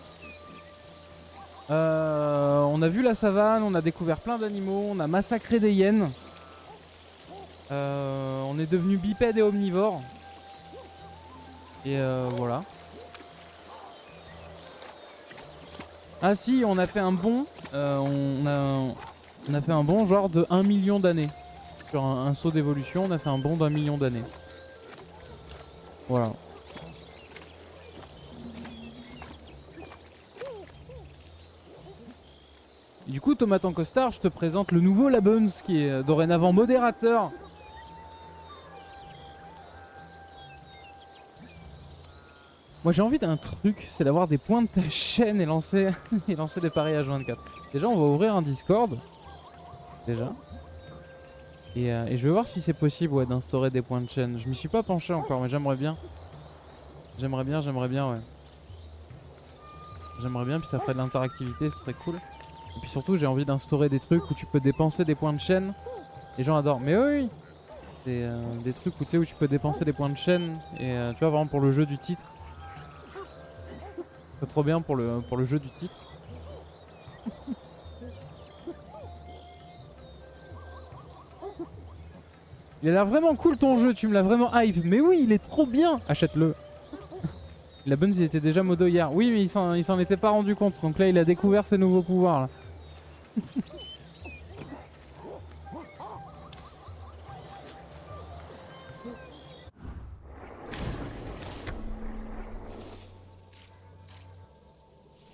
Speaker 1: On a vu la savane, on a découvert plein d'animaux, on a massacré des hyènes. On est devenu bipède et omnivore. Et voilà. Ah si, on a fait un bond. On a fait un bond genre de 1 million d'années. Sur un saut d'évolution, on a fait un bond d'1 million d'années. Voilà. Du coup, Tomate en costard, je te présente le nouveau Labuns qui est dorénavant modérateur. Moi j'ai envie d'un truc, c'est d'avoir des points de ta chaîne et lancer, et lancer des paris H24. Déjà on va ouvrir un Discord. Déjà. Et je vais voir si c'est possible ouais, d'instaurer des points de chaîne. Je m'y suis pas penché encore mais j'aimerais bien. J'aimerais bien ouais. J'aimerais bien puis ça ferait de l'interactivité, ce serait cool. Et puis surtout j'ai envie d'instaurer des trucs où tu peux dépenser des points de chaîne. Les gens adorent. Mais oui, des trucs où tu sais où tu peux dépenser des points de chaîne. Et tu vois vraiment pour le jeu du titre. C'est trop bien pour le jeu du titre. Il a l'air vraiment cool ton jeu, tu me l'as vraiment hype. Mais oui, il est trop bien. Achète-le. La bonne, il était déjà modo hier. Oui, mais il s'en était pas rendu compte. Donc là, il a découvert ses nouveaux pouvoirs. Là.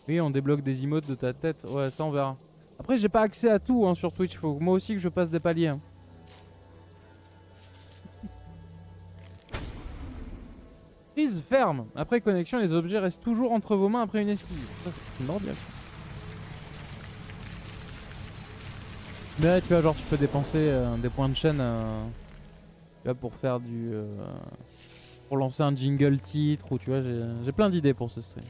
Speaker 1: Oui, on débloque des emotes de ta tête. Ouais, ça on verra. Après, j'ai pas accès à tout hein, sur Twitch. Faut moi aussi que je passe des paliers. Hein. Prise ferme. Après connexion, les objets restent toujours entre vos mains après une esquive. Ça, c'est primordial. Mais tu vois, genre, tu peux dépenser des points de chaîne tu vois, pour faire du. Pour lancer un jingle titre ou tu vois, j'ai plein d'idées pour ce stream.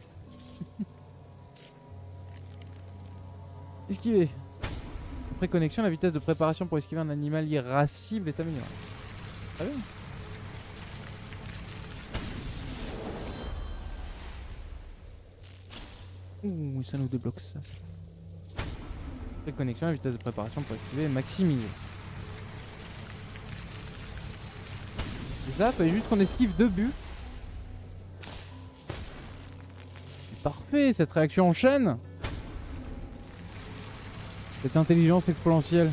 Speaker 1: Esquiver. Après connexion, la vitesse de préparation pour esquiver un animal irascible est améliorée. Très bien. Ouh, ça nous débloque ça. Après connexion, la vitesse de préparation pour esquiver est maximisée. C'est ça, fallait juste qu'on esquive 2 buts. C'est parfait, cette réaction en chaîne. Cette intelligence exponentielle.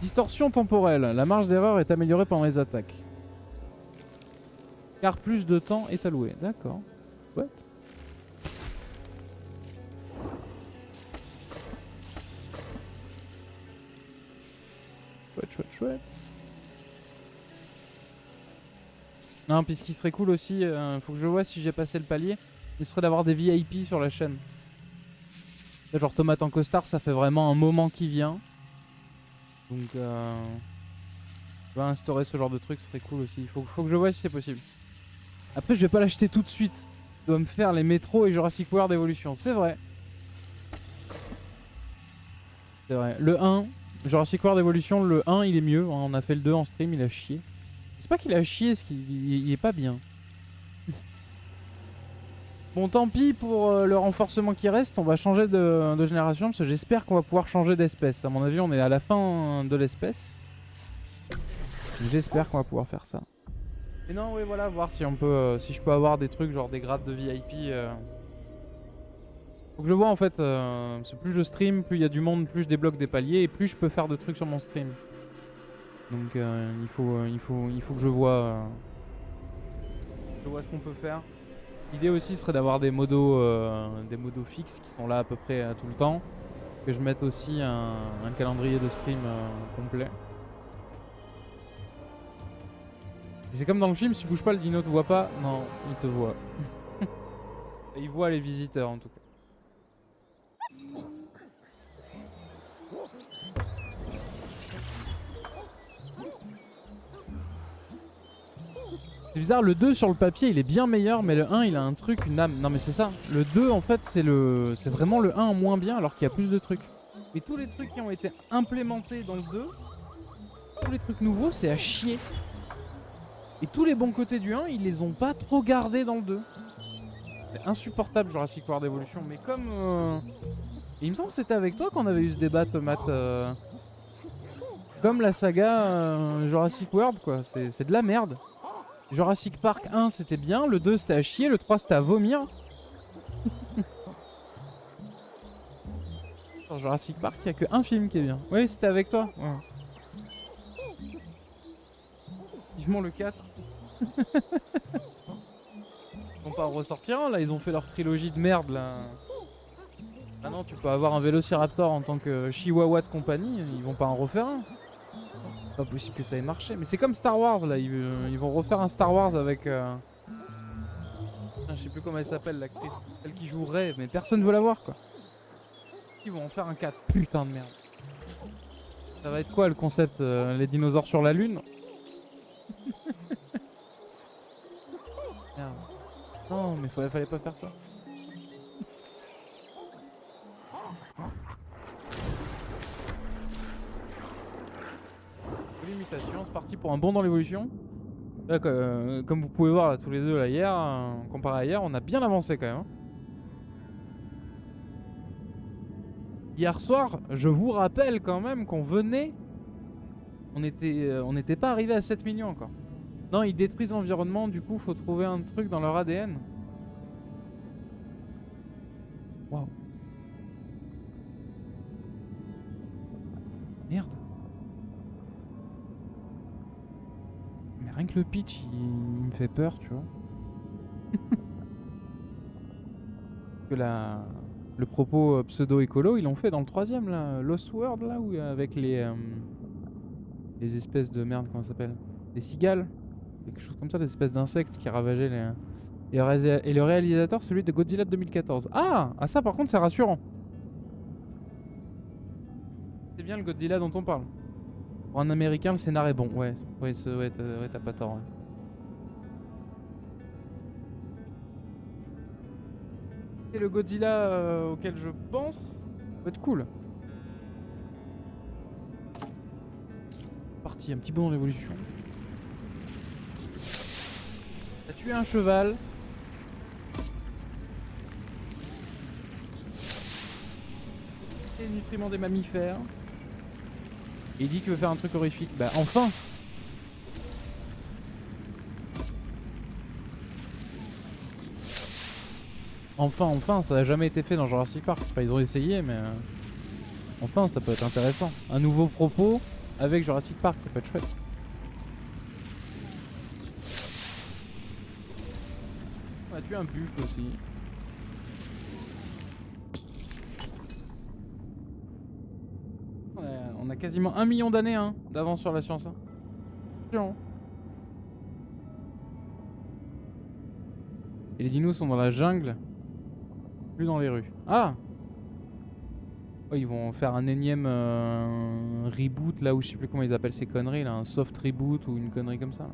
Speaker 1: Distorsion temporelle. La marge d'erreur est améliorée pendant les attaques. Car plus de temps est alloué. D'accord. What? Chouette, chouette, chouette. Non, puis ce qui serait cool aussi, faut que je vois si j'ai passé le palier, ce serait d'avoir des VIP sur la chaîne. Genre Tomate en costard, ça fait vraiment un moment qui vient. Donc, tu vois, instaurer ce genre de truc serait cool aussi. Faut que je vois si c'est possible. Après, je vais pas l'acheter tout de suite. Je dois me faire les métros et Jurassic World Evolution. C'est vrai. C'est vrai. Le 1, Jurassic World Evolution, le 1 il est mieux. On a fait le 2 en stream, il a chié. C'est pas qu'il a chié, c'est qu'il est pas bien. Bon, tant pis pour le renforcement qui reste. On va changer de génération parce que j'espère qu'on va pouvoir changer d'espèce. À mon avis, on est à la fin de l'espèce. J'espère qu'on va pouvoir faire ça. Et non, oui, voilà, voir si on peut, si je peux avoir des trucs genre des grades de VIP. Faut que je vois en fait. C'est plus je stream, plus il y a du monde, plus je débloque des paliers et plus je peux faire de trucs sur mon stream. Donc il faut que je vois ce qu'on peut faire. L'idée aussi serait d'avoir des modos fixes qui sont là à peu près tout le temps. Que je mette aussi un calendrier de stream complet. Et c'est comme dans le film, si tu bouges pas, le dino te voit pas. Non, il te voit. Et il voit les visiteurs en tout cas. C'est bizarre, le 2 sur le papier il est bien meilleur, mais le 1 il a un truc, une âme. Non mais c'est ça, le 2 en fait c'est vraiment le 1 en moins bien alors qu'il y a plus de trucs. Et tous les trucs qui ont été implémentés dans le 2, tous les trucs nouveaux c'est à chier. Et tous les bons côtés du 1 ils les ont pas trop gardés dans le 2. C'est insupportable Jurassic World Evolution, mais comme... Il me semble que c'était avec toi qu'on avait eu ce débat Tomate. Comme la saga Jurassic World quoi, c'est de la merde. Jurassic Park 1 c'était bien, le 2 c'était à chier, le 3 c'était à vomir. Sur Jurassic Park il n'y a que un film qui est bien. Oui c'était avec toi. Ouais. Vivement le 4. Ils vont pas en ressortir un là, ils ont fait leur trilogie de merde là. Ah non tu peux avoir un Vélociraptor en tant que Chihuahua de compagnie, ils vont pas en refaire un. C'est pas possible que ça ait marché. Mais c'est comme Star Wars là, ils vont refaire un Star Wars avec... Putain, je sais plus comment elle s'appelle l'actrice. Celle qui joue Rey, mais personne veut la voir quoi. Ils vont en faire un 4, putain de merde. Ça va être quoi le concept les dinosaures sur la lune? Merde. Non mais fallait pas faire ça. Limitation, c'est parti pour un bond dans l'évolution. Là, comme vous pouvez voir là, tous les deux là hier, comparé à hier, on a bien avancé quand même. Hein. Hier soir, je vous rappelle quand même qu'on venait... On n'était pas arrivé à 7 millions encore. Non, ils détruisent l'environnement, du coup, faut trouver un truc dans leur ADN. Waouh. Merde. Mais rien que le pitch, il me fait peur, tu vois. que le propos pseudo-écolo, ils l'ont fait dans le 3ème, là, Lost World, là, où avec les espèces de merde, comment ça s'appelle? Des cigales, quelque chose comme ça, des espèces d'insectes qui ravageaient les... Et le réalisateur, celui de Godzilla de 2014. Ah, ça par contre, c'est rassurant. C'est bien le Godzilla dont on parle. Pour un américain, le scénar est bon. Ouais, t'as pas tort. Ouais. C'est le Godzilla auquel je pense. Ça va être cool. Parti, un petit bond dans l'évolution. T'as tué un cheval. C'est le nutriment des mammifères. Et il dit qu'il veut faire un truc horrifique. Bah enfin. Enfin, ça n'a jamais été fait dans Jurassic Park. Enfin, ils ont essayé, mais enfin, ça peut être intéressant. Un nouveau propos avec Jurassic Park, ça peut être chouette. On a tué un buffle aussi. On a quasiment 1 million d'années hein, d'avance sur la science. Hein. Et les dinos sont dans la jungle, plus dans les rues. Ah! Oh, ils vont faire un énième reboot là où je sais plus comment ils appellent ces conneries là, un soft reboot ou une connerie comme ça.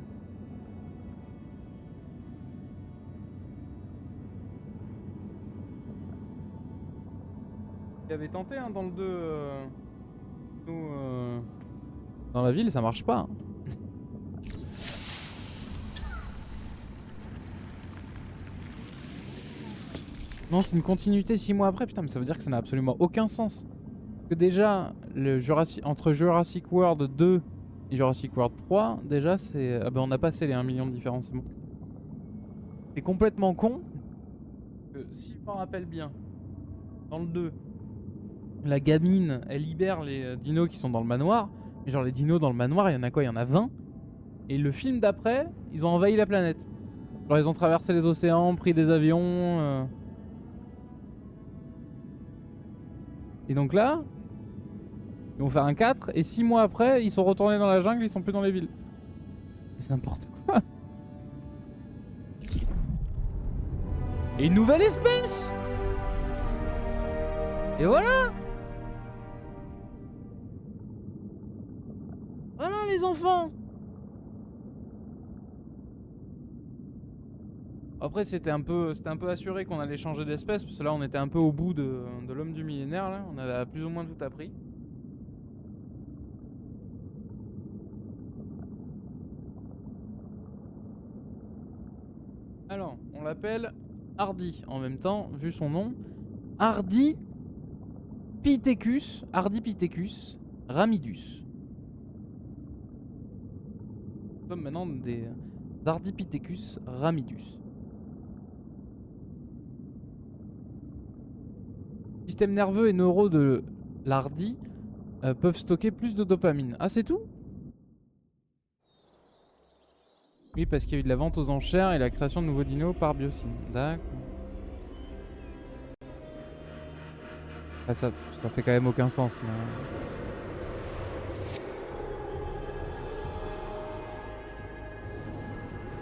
Speaker 1: Il avait tenté hein, dans le 2 dans la ville, ça marche pas. Hein. Non, c'est une continuité 6 mois après. Putain, mais ça veut dire que ça n'a absolument aucun sens. Que déjà, entre Jurassic World 2 et Jurassic World 3, déjà, c'est. Ah ben, on a passé les 1 million de différence, c'est bon. C'est complètement con. Que si je m'en rappelle bien, dans le 2, la gamine, elle libère les dinos qui sont dans le manoir. Et genre, les dinos dans le manoir, il y en a quoi? Il y en a 20. Et le film d'après, ils ont envahi la planète. Genre, ils ont traversé les océans, pris des avions. Et donc là, ils vont faire un 4. Et 6 mois après, ils sont retournés dans la jungle, ils sont plus dans les villes. C'est n'importe quoi. Et une nouvelle espèce. Et voilà. Voilà les enfants. Après c'était un peu assuré qu'on allait changer d'espèce parce que là on était un peu au bout de l'homme du millénaire là. On avait plus ou moins tout appris. Alors on l'appelle Hardy en même temps vu son nom. Hardy Pithecus ramidus. Nous sommes maintenant des Ardipithecus ramidus. Système nerveux et neuraux de l'Hardy peuvent stocker plus de dopamine. Ah, c'est tout? Oui, parce qu'il y a eu de la vente aux enchères et la création de nouveaux dinos par biocine. D'accord. Ah, ça fait quand même aucun sens. Mais...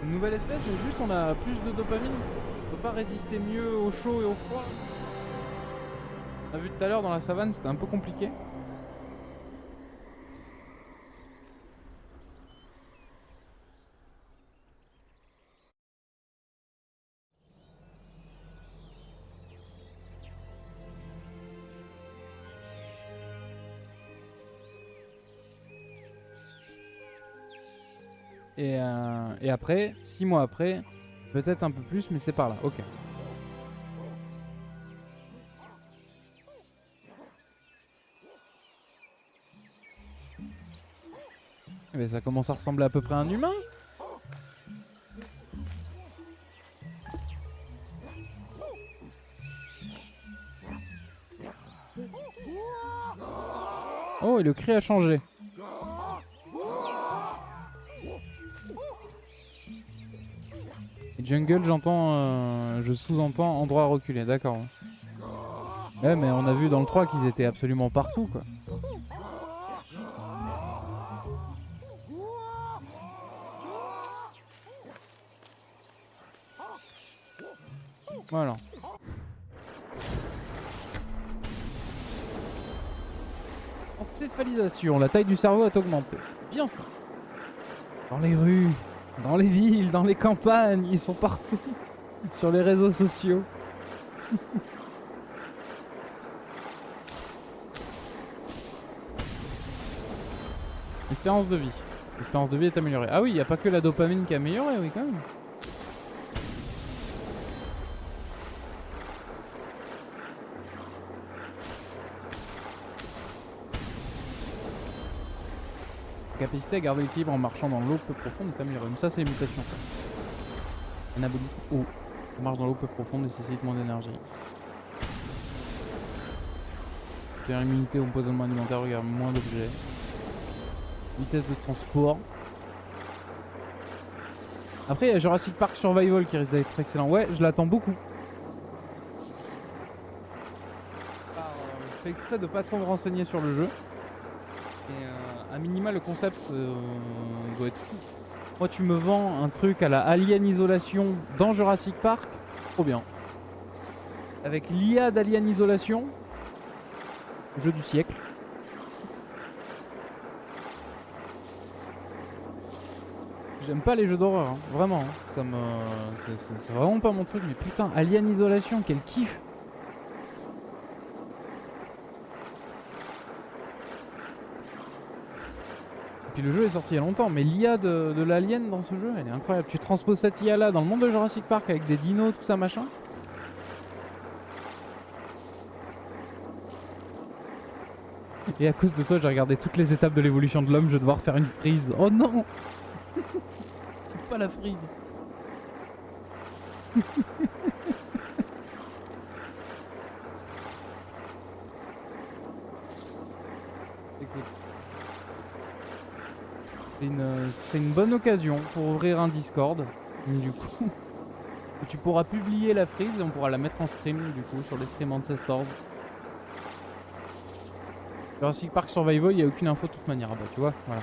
Speaker 1: Une nouvelle espèce, mais juste on a plus de dopamine. On peut pas résister mieux au chaud et au froid. On a vu tout à l'heure dans la savane, c'était un peu compliqué. Et après, 6 mois après, peut-être un peu plus, mais c'est par là. Ok. Mais ça commence à ressembler à peu près à un humain. Oh, et le cri a changé. Et jungle, j'entends, je sous-entends endroit reculé, d'accord. Ouais, mais on a vu dans le 3 qu'ils étaient absolument partout, quoi. Voilà. Encéphalisation, la taille du cerveau a augmenté. C'est bien ça. Dans les rues, dans les villes, dans les campagnes, ils sont partout. Sur les réseaux sociaux. Espérance de vie. L'espérance de vie est améliorée. Ah oui, il n'y a pas que la dopamine qui est améliorée, oui quand même. La capacité à garder l'équilibre en marchant dans l'eau peu profonde est améliorée. Mais ça c'est les mutations. Anabolisme eau. On marche dans l'eau peu profonde nécessite moins d'énergie. Immunité au empoisonnement alimentaire, regarde moins d'objets. Vitesse de transport. Après il y a Jurassic Park Survival qui risque d'être excellent. Ouais, je l'attends beaucoup. Je fais exprès de pas trop me renseigner sur le jeu. Et à minima le concept doit être fou. Moi tu me vends un truc à la Alien Isolation dans Jurassic Park, trop bien. Avec l'IA d'Alien Isolation, jeu du siècle. J'aime pas les jeux d'horreur, hein. Vraiment. Hein. Ça me, c'est vraiment pas mon truc, mais putain, Alien Isolation, quel kiff. Et puis le jeu est sorti il y a longtemps, mais l'IA de l'Alien dans ce jeu, elle est incroyable. Tu transposes cette IA là dans le monde de Jurassic Park avec des dinos, tout ça machin. Et à cause de toi, j'ai regardé toutes les étapes de l'évolution de l'homme, je vais devoir faire une frise. Oh non! C'est pas la frise. Écoute. C'est une bonne occasion pour ouvrir un Discord. Du coup, tu pourras publier la frise et on pourra la mettre en stream du coup sur les streams Ancestors. Jurassic Park Survival, il n'y a aucune info de toute manière. Ah bah tu vois, voilà.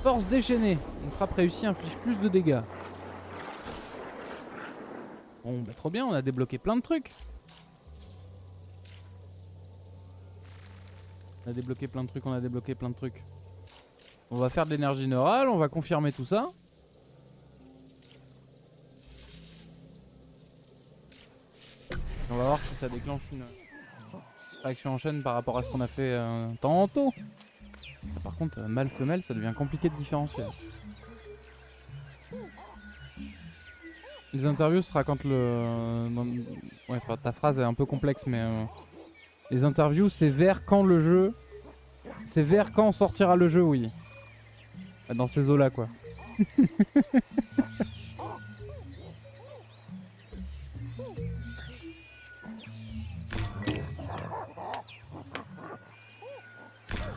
Speaker 1: Force déchaînée. Une frappe réussie inflige plus de dégâts. Bon bah trop bien, on a débloqué plein de trucs. On a débloqué plein de trucs, on a débloqué plein de trucs. On va faire de l'énergie neurale, on va confirmer tout ça. On va voir si ça déclenche une réaction en chaîne par rapport à ce qu'on a fait tantôt. Par contre, mâle-femelle, ça devient compliqué de différencier. Les interviews sera quand le... Ouais, enfin, ta phrase est un peu complexe, mais... Les interviews, c'est vers quand le jeu... C'est vers quand sortira le jeu, oui. Dans ces eaux-là, quoi.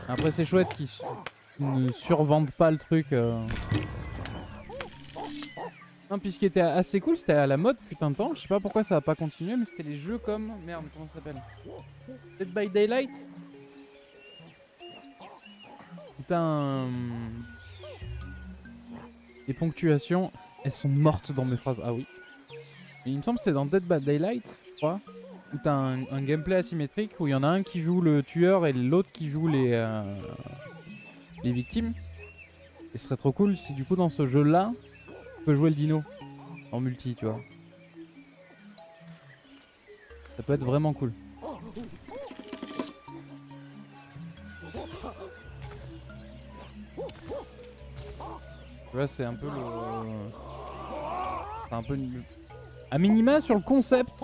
Speaker 1: Après, c'est chouette qu'ils ne survendent pas le truc. Non, puis ce qui était assez cool, c'était à la mode putain de temps. Je sais pas pourquoi ça a pas continué, mais c'était les jeux comme... Merde, comment ça s'appelle? Dead by Daylight. Putain... Les ponctuations, elles sont mortes dans mes phrases. Ah oui. Et il me semble que c'était dans Dead by Daylight, je crois. Où t'as un gameplay asymétrique où il y en a un qui joue le tueur et l'autre qui joue les victimes. Et ce serait trop cool si du coup dans ce jeu là, tu peux jouer le dino en multi, tu vois. Ça peut être vraiment cool. Tu vois, c'est un peu le... C'est un peu... À minima sur le concept,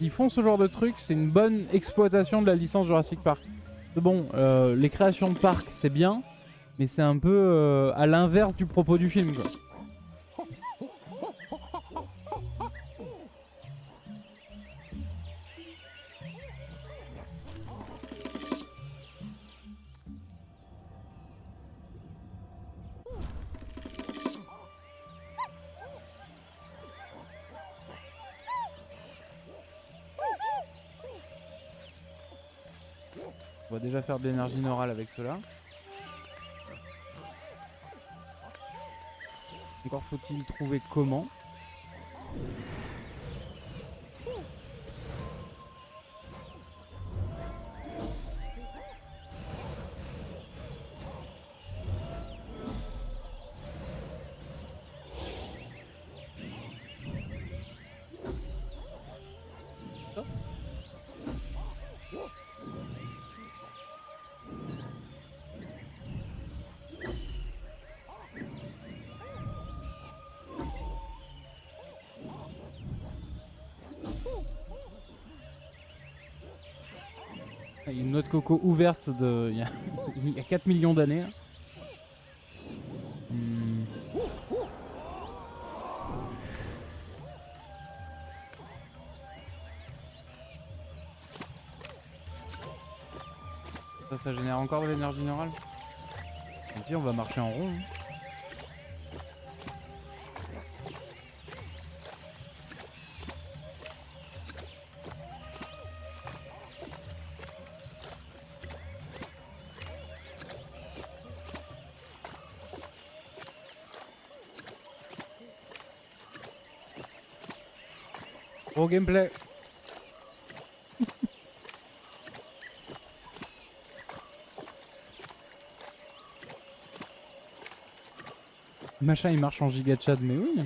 Speaker 1: ils font ce genre de truc, c'est une bonne exploitation de la licence Jurassic Park. Bon, les créations de parcs, c'est bien, mais c'est un peu à l'inverse du propos du film, quoi. On va déjà faire de l'énergie neurale avec cela. Encore faut-il trouver comment. Il y a une noix de coco ouverte il y a 4 millions d'années. Ça génère encore de l'énergie neurale. Et puis on va marcher en rond. Hein. Gros gameplay. Machin il marche en giga chat, mais oui.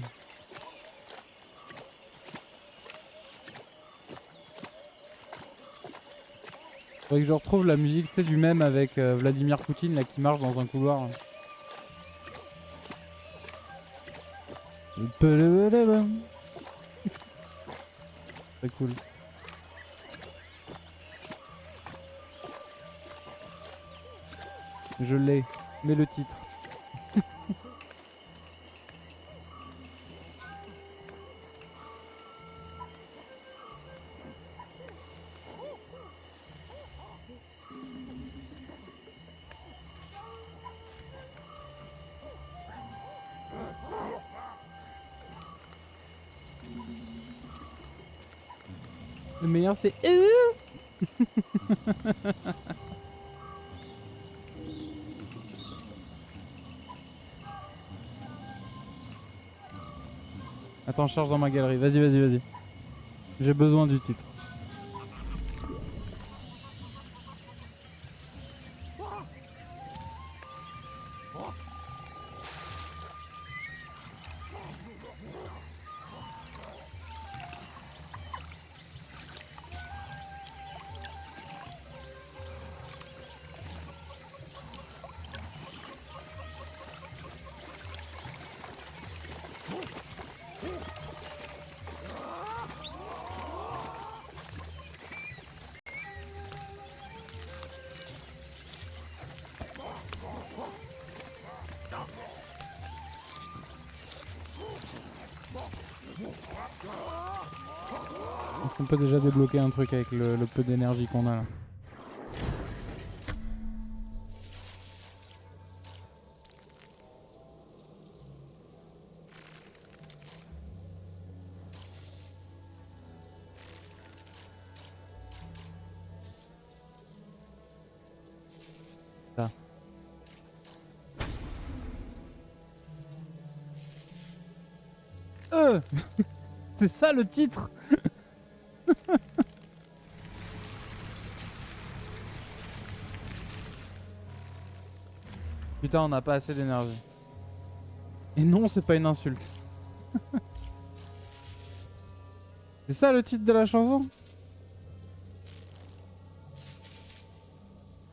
Speaker 1: Faudrait que je retrouve la musique, tu sais, du même avec Vladimir Poutine là qui marche dans un couloir. Très cool. Je l'ai, mais le titre. Le meilleur c'est Attends, je charge dans ma galerie. Vas-y, vas-y, vas-y. J'ai besoin du titre. Est-ce qu'on peut déjà débloquer un truc avec le peu d'énergie qu'on a là? Ça. C'est ça le titre. Putain, on n'a pas assez d'énergie. Et non, c'est pas une insulte. C'est ça le titre de la chanson?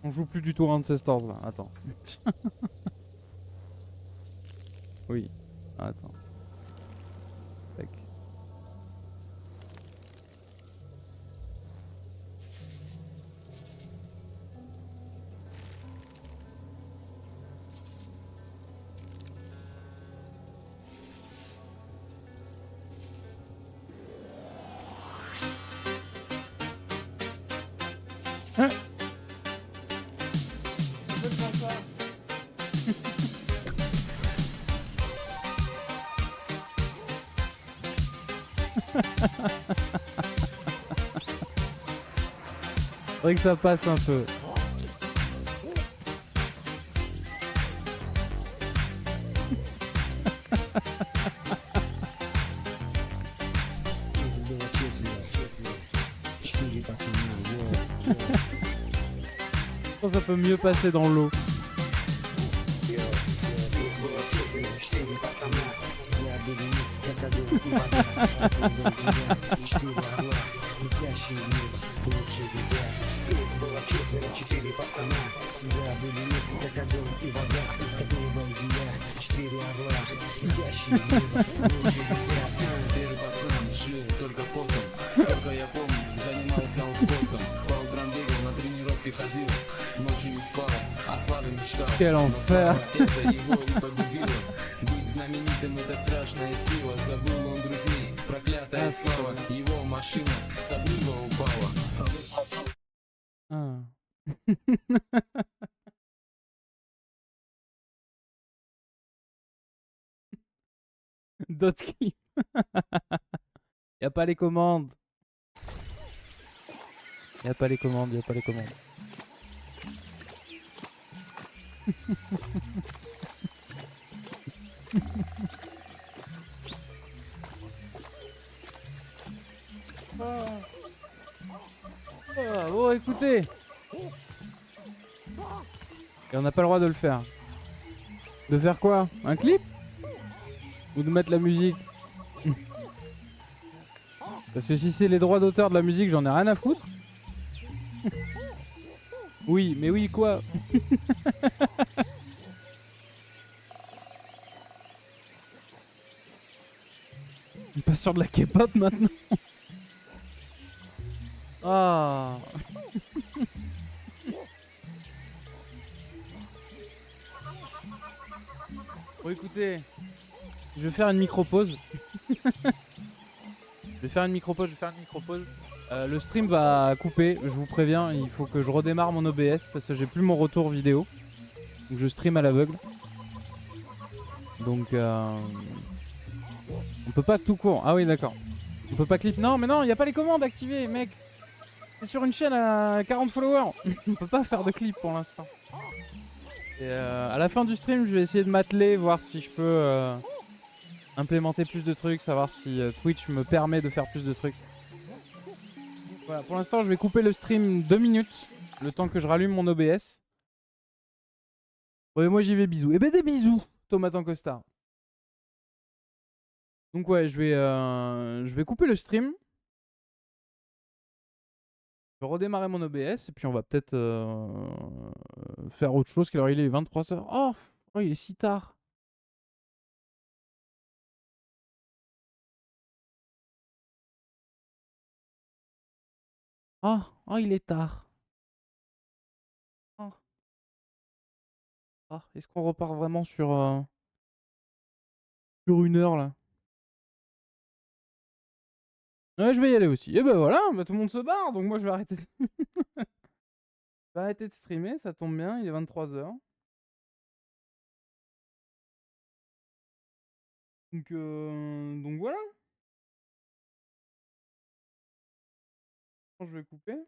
Speaker 1: On joue plus du tout Ancestors là, attends. Oui, attends. Tac. Hein? Faudrait que ça passe un peu. Je pense que ça peut mieux passer dans l'eau.
Speaker 2: Сколько я помню, занимался он спортом. По утрам бегал, на тренировки ходил. Ночью не спал, о славе мечтал.
Speaker 1: Quel enfer.
Speaker 2: Это его и погубило. Быть знаменитым — это страшная сила. Забыл он друзей, проклятая слава. Его машина с обрыва упала.
Speaker 1: Ah. D'autres clips. Y a pas les commandes. Y a pas les commandes, y a pas les commandes. Oh, écoutez. Et on n'a pas le droit de le faire. De faire quoi? Un clip? Ou de mettre la musique? Parce que si c'est les droits d'auteur de la musique, j'en ai rien à foutre. Oui, mais oui, quoi? On passe sur de la K-pop maintenant. Ah. Bon, écoutez, je vais faire une micro-pause. Je vais faire une micro-pause. Le stream va couper, je vous préviens. Il faut que je redémarre mon OBS parce que j'ai plus mon retour vidéo. Donc je stream à l'aveugle. Donc on peut pas tout court. Ah oui, d'accord. On peut pas clip. Non, mais non, il n'y a pas les commandes activées, mec. C'est sur une chaîne à 40 followers. On peut pas faire de clip pour l'instant. Et à la fin du stream, je vais essayer de m'atteler, voir si je peux implémenter plus de trucs, savoir si Twitch me permet de faire plus de trucs. Voilà, pour l'instant, je vais couper le stream 2 minutes, le temps que je rallume mon OBS. Ouais, moi j'y vais, bisous. Eh ben des bisous, Tomatan Costard. Donc ouais, je vais couper le stream. Je vais redémarrer mon OBS et puis on va peut-être faire autre chose. Quelle heure il est? 23h. Oh, oh, il est si tard. Oh, oh, il est tard. Oh. Oh, est-ce qu'on repart vraiment sur 1 heure là? Ouais, je vais y aller aussi. Et ben voilà, bah, tout le monde se barre, donc moi je vais arrêter. Je vais arrêter de streamer, ça tombe bien, il est 23h. Donc voilà. Je vais couper.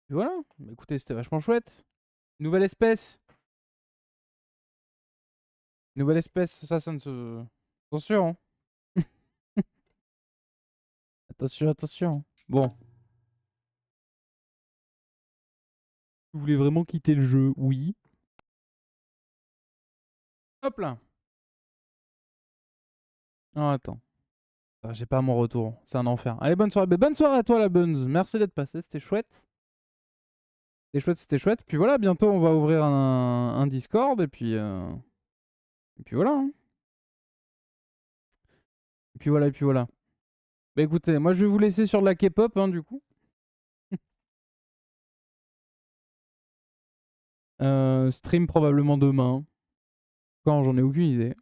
Speaker 1: Et voilà. Bah, écoutez, c'était vachement chouette. Nouvelle espèce. Nouvelle espèce, ça ne se... Attention, hein. Attention, attention. Bon. Vous voulez vraiment quitter le jeu? Oui. Hop là. Non, attends. Ah, j'ai pas mon retour. C'est un enfer. Allez, bonne soirée. Bonne soirée à toi, la Buns. Merci d'être passé. C'était chouette. C'était chouette, c'était chouette. Puis voilà, bientôt, on va ouvrir un Discord. Et puis voilà. Hein. Et puis voilà, et puis voilà. Bah écoutez, moi, je vais vous laisser sur de la K-pop, hein, du coup. Stream probablement demain. Quand, j'en ai aucune idée.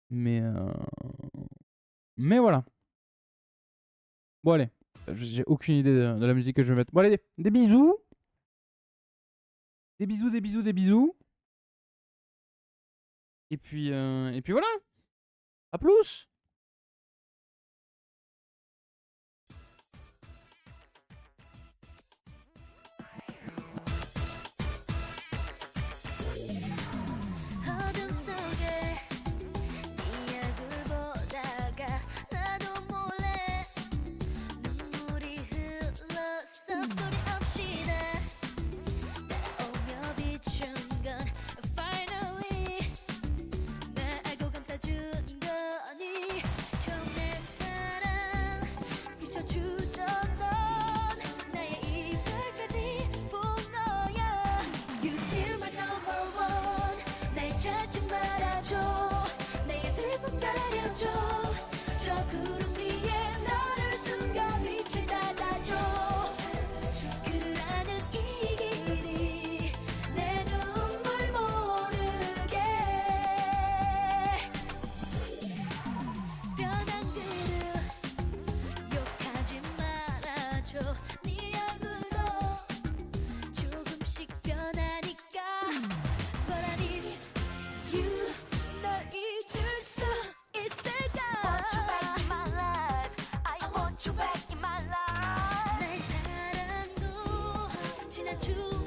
Speaker 1: Mais voilà. Bon, allez. J'ai aucune idée de la musique que je vais mettre. Bon, allez, des bisous. Des bisous, des bisous, des bisous. Et puis voilà. À plus.
Speaker 3: you back in my life 날 사랑도 지난 추억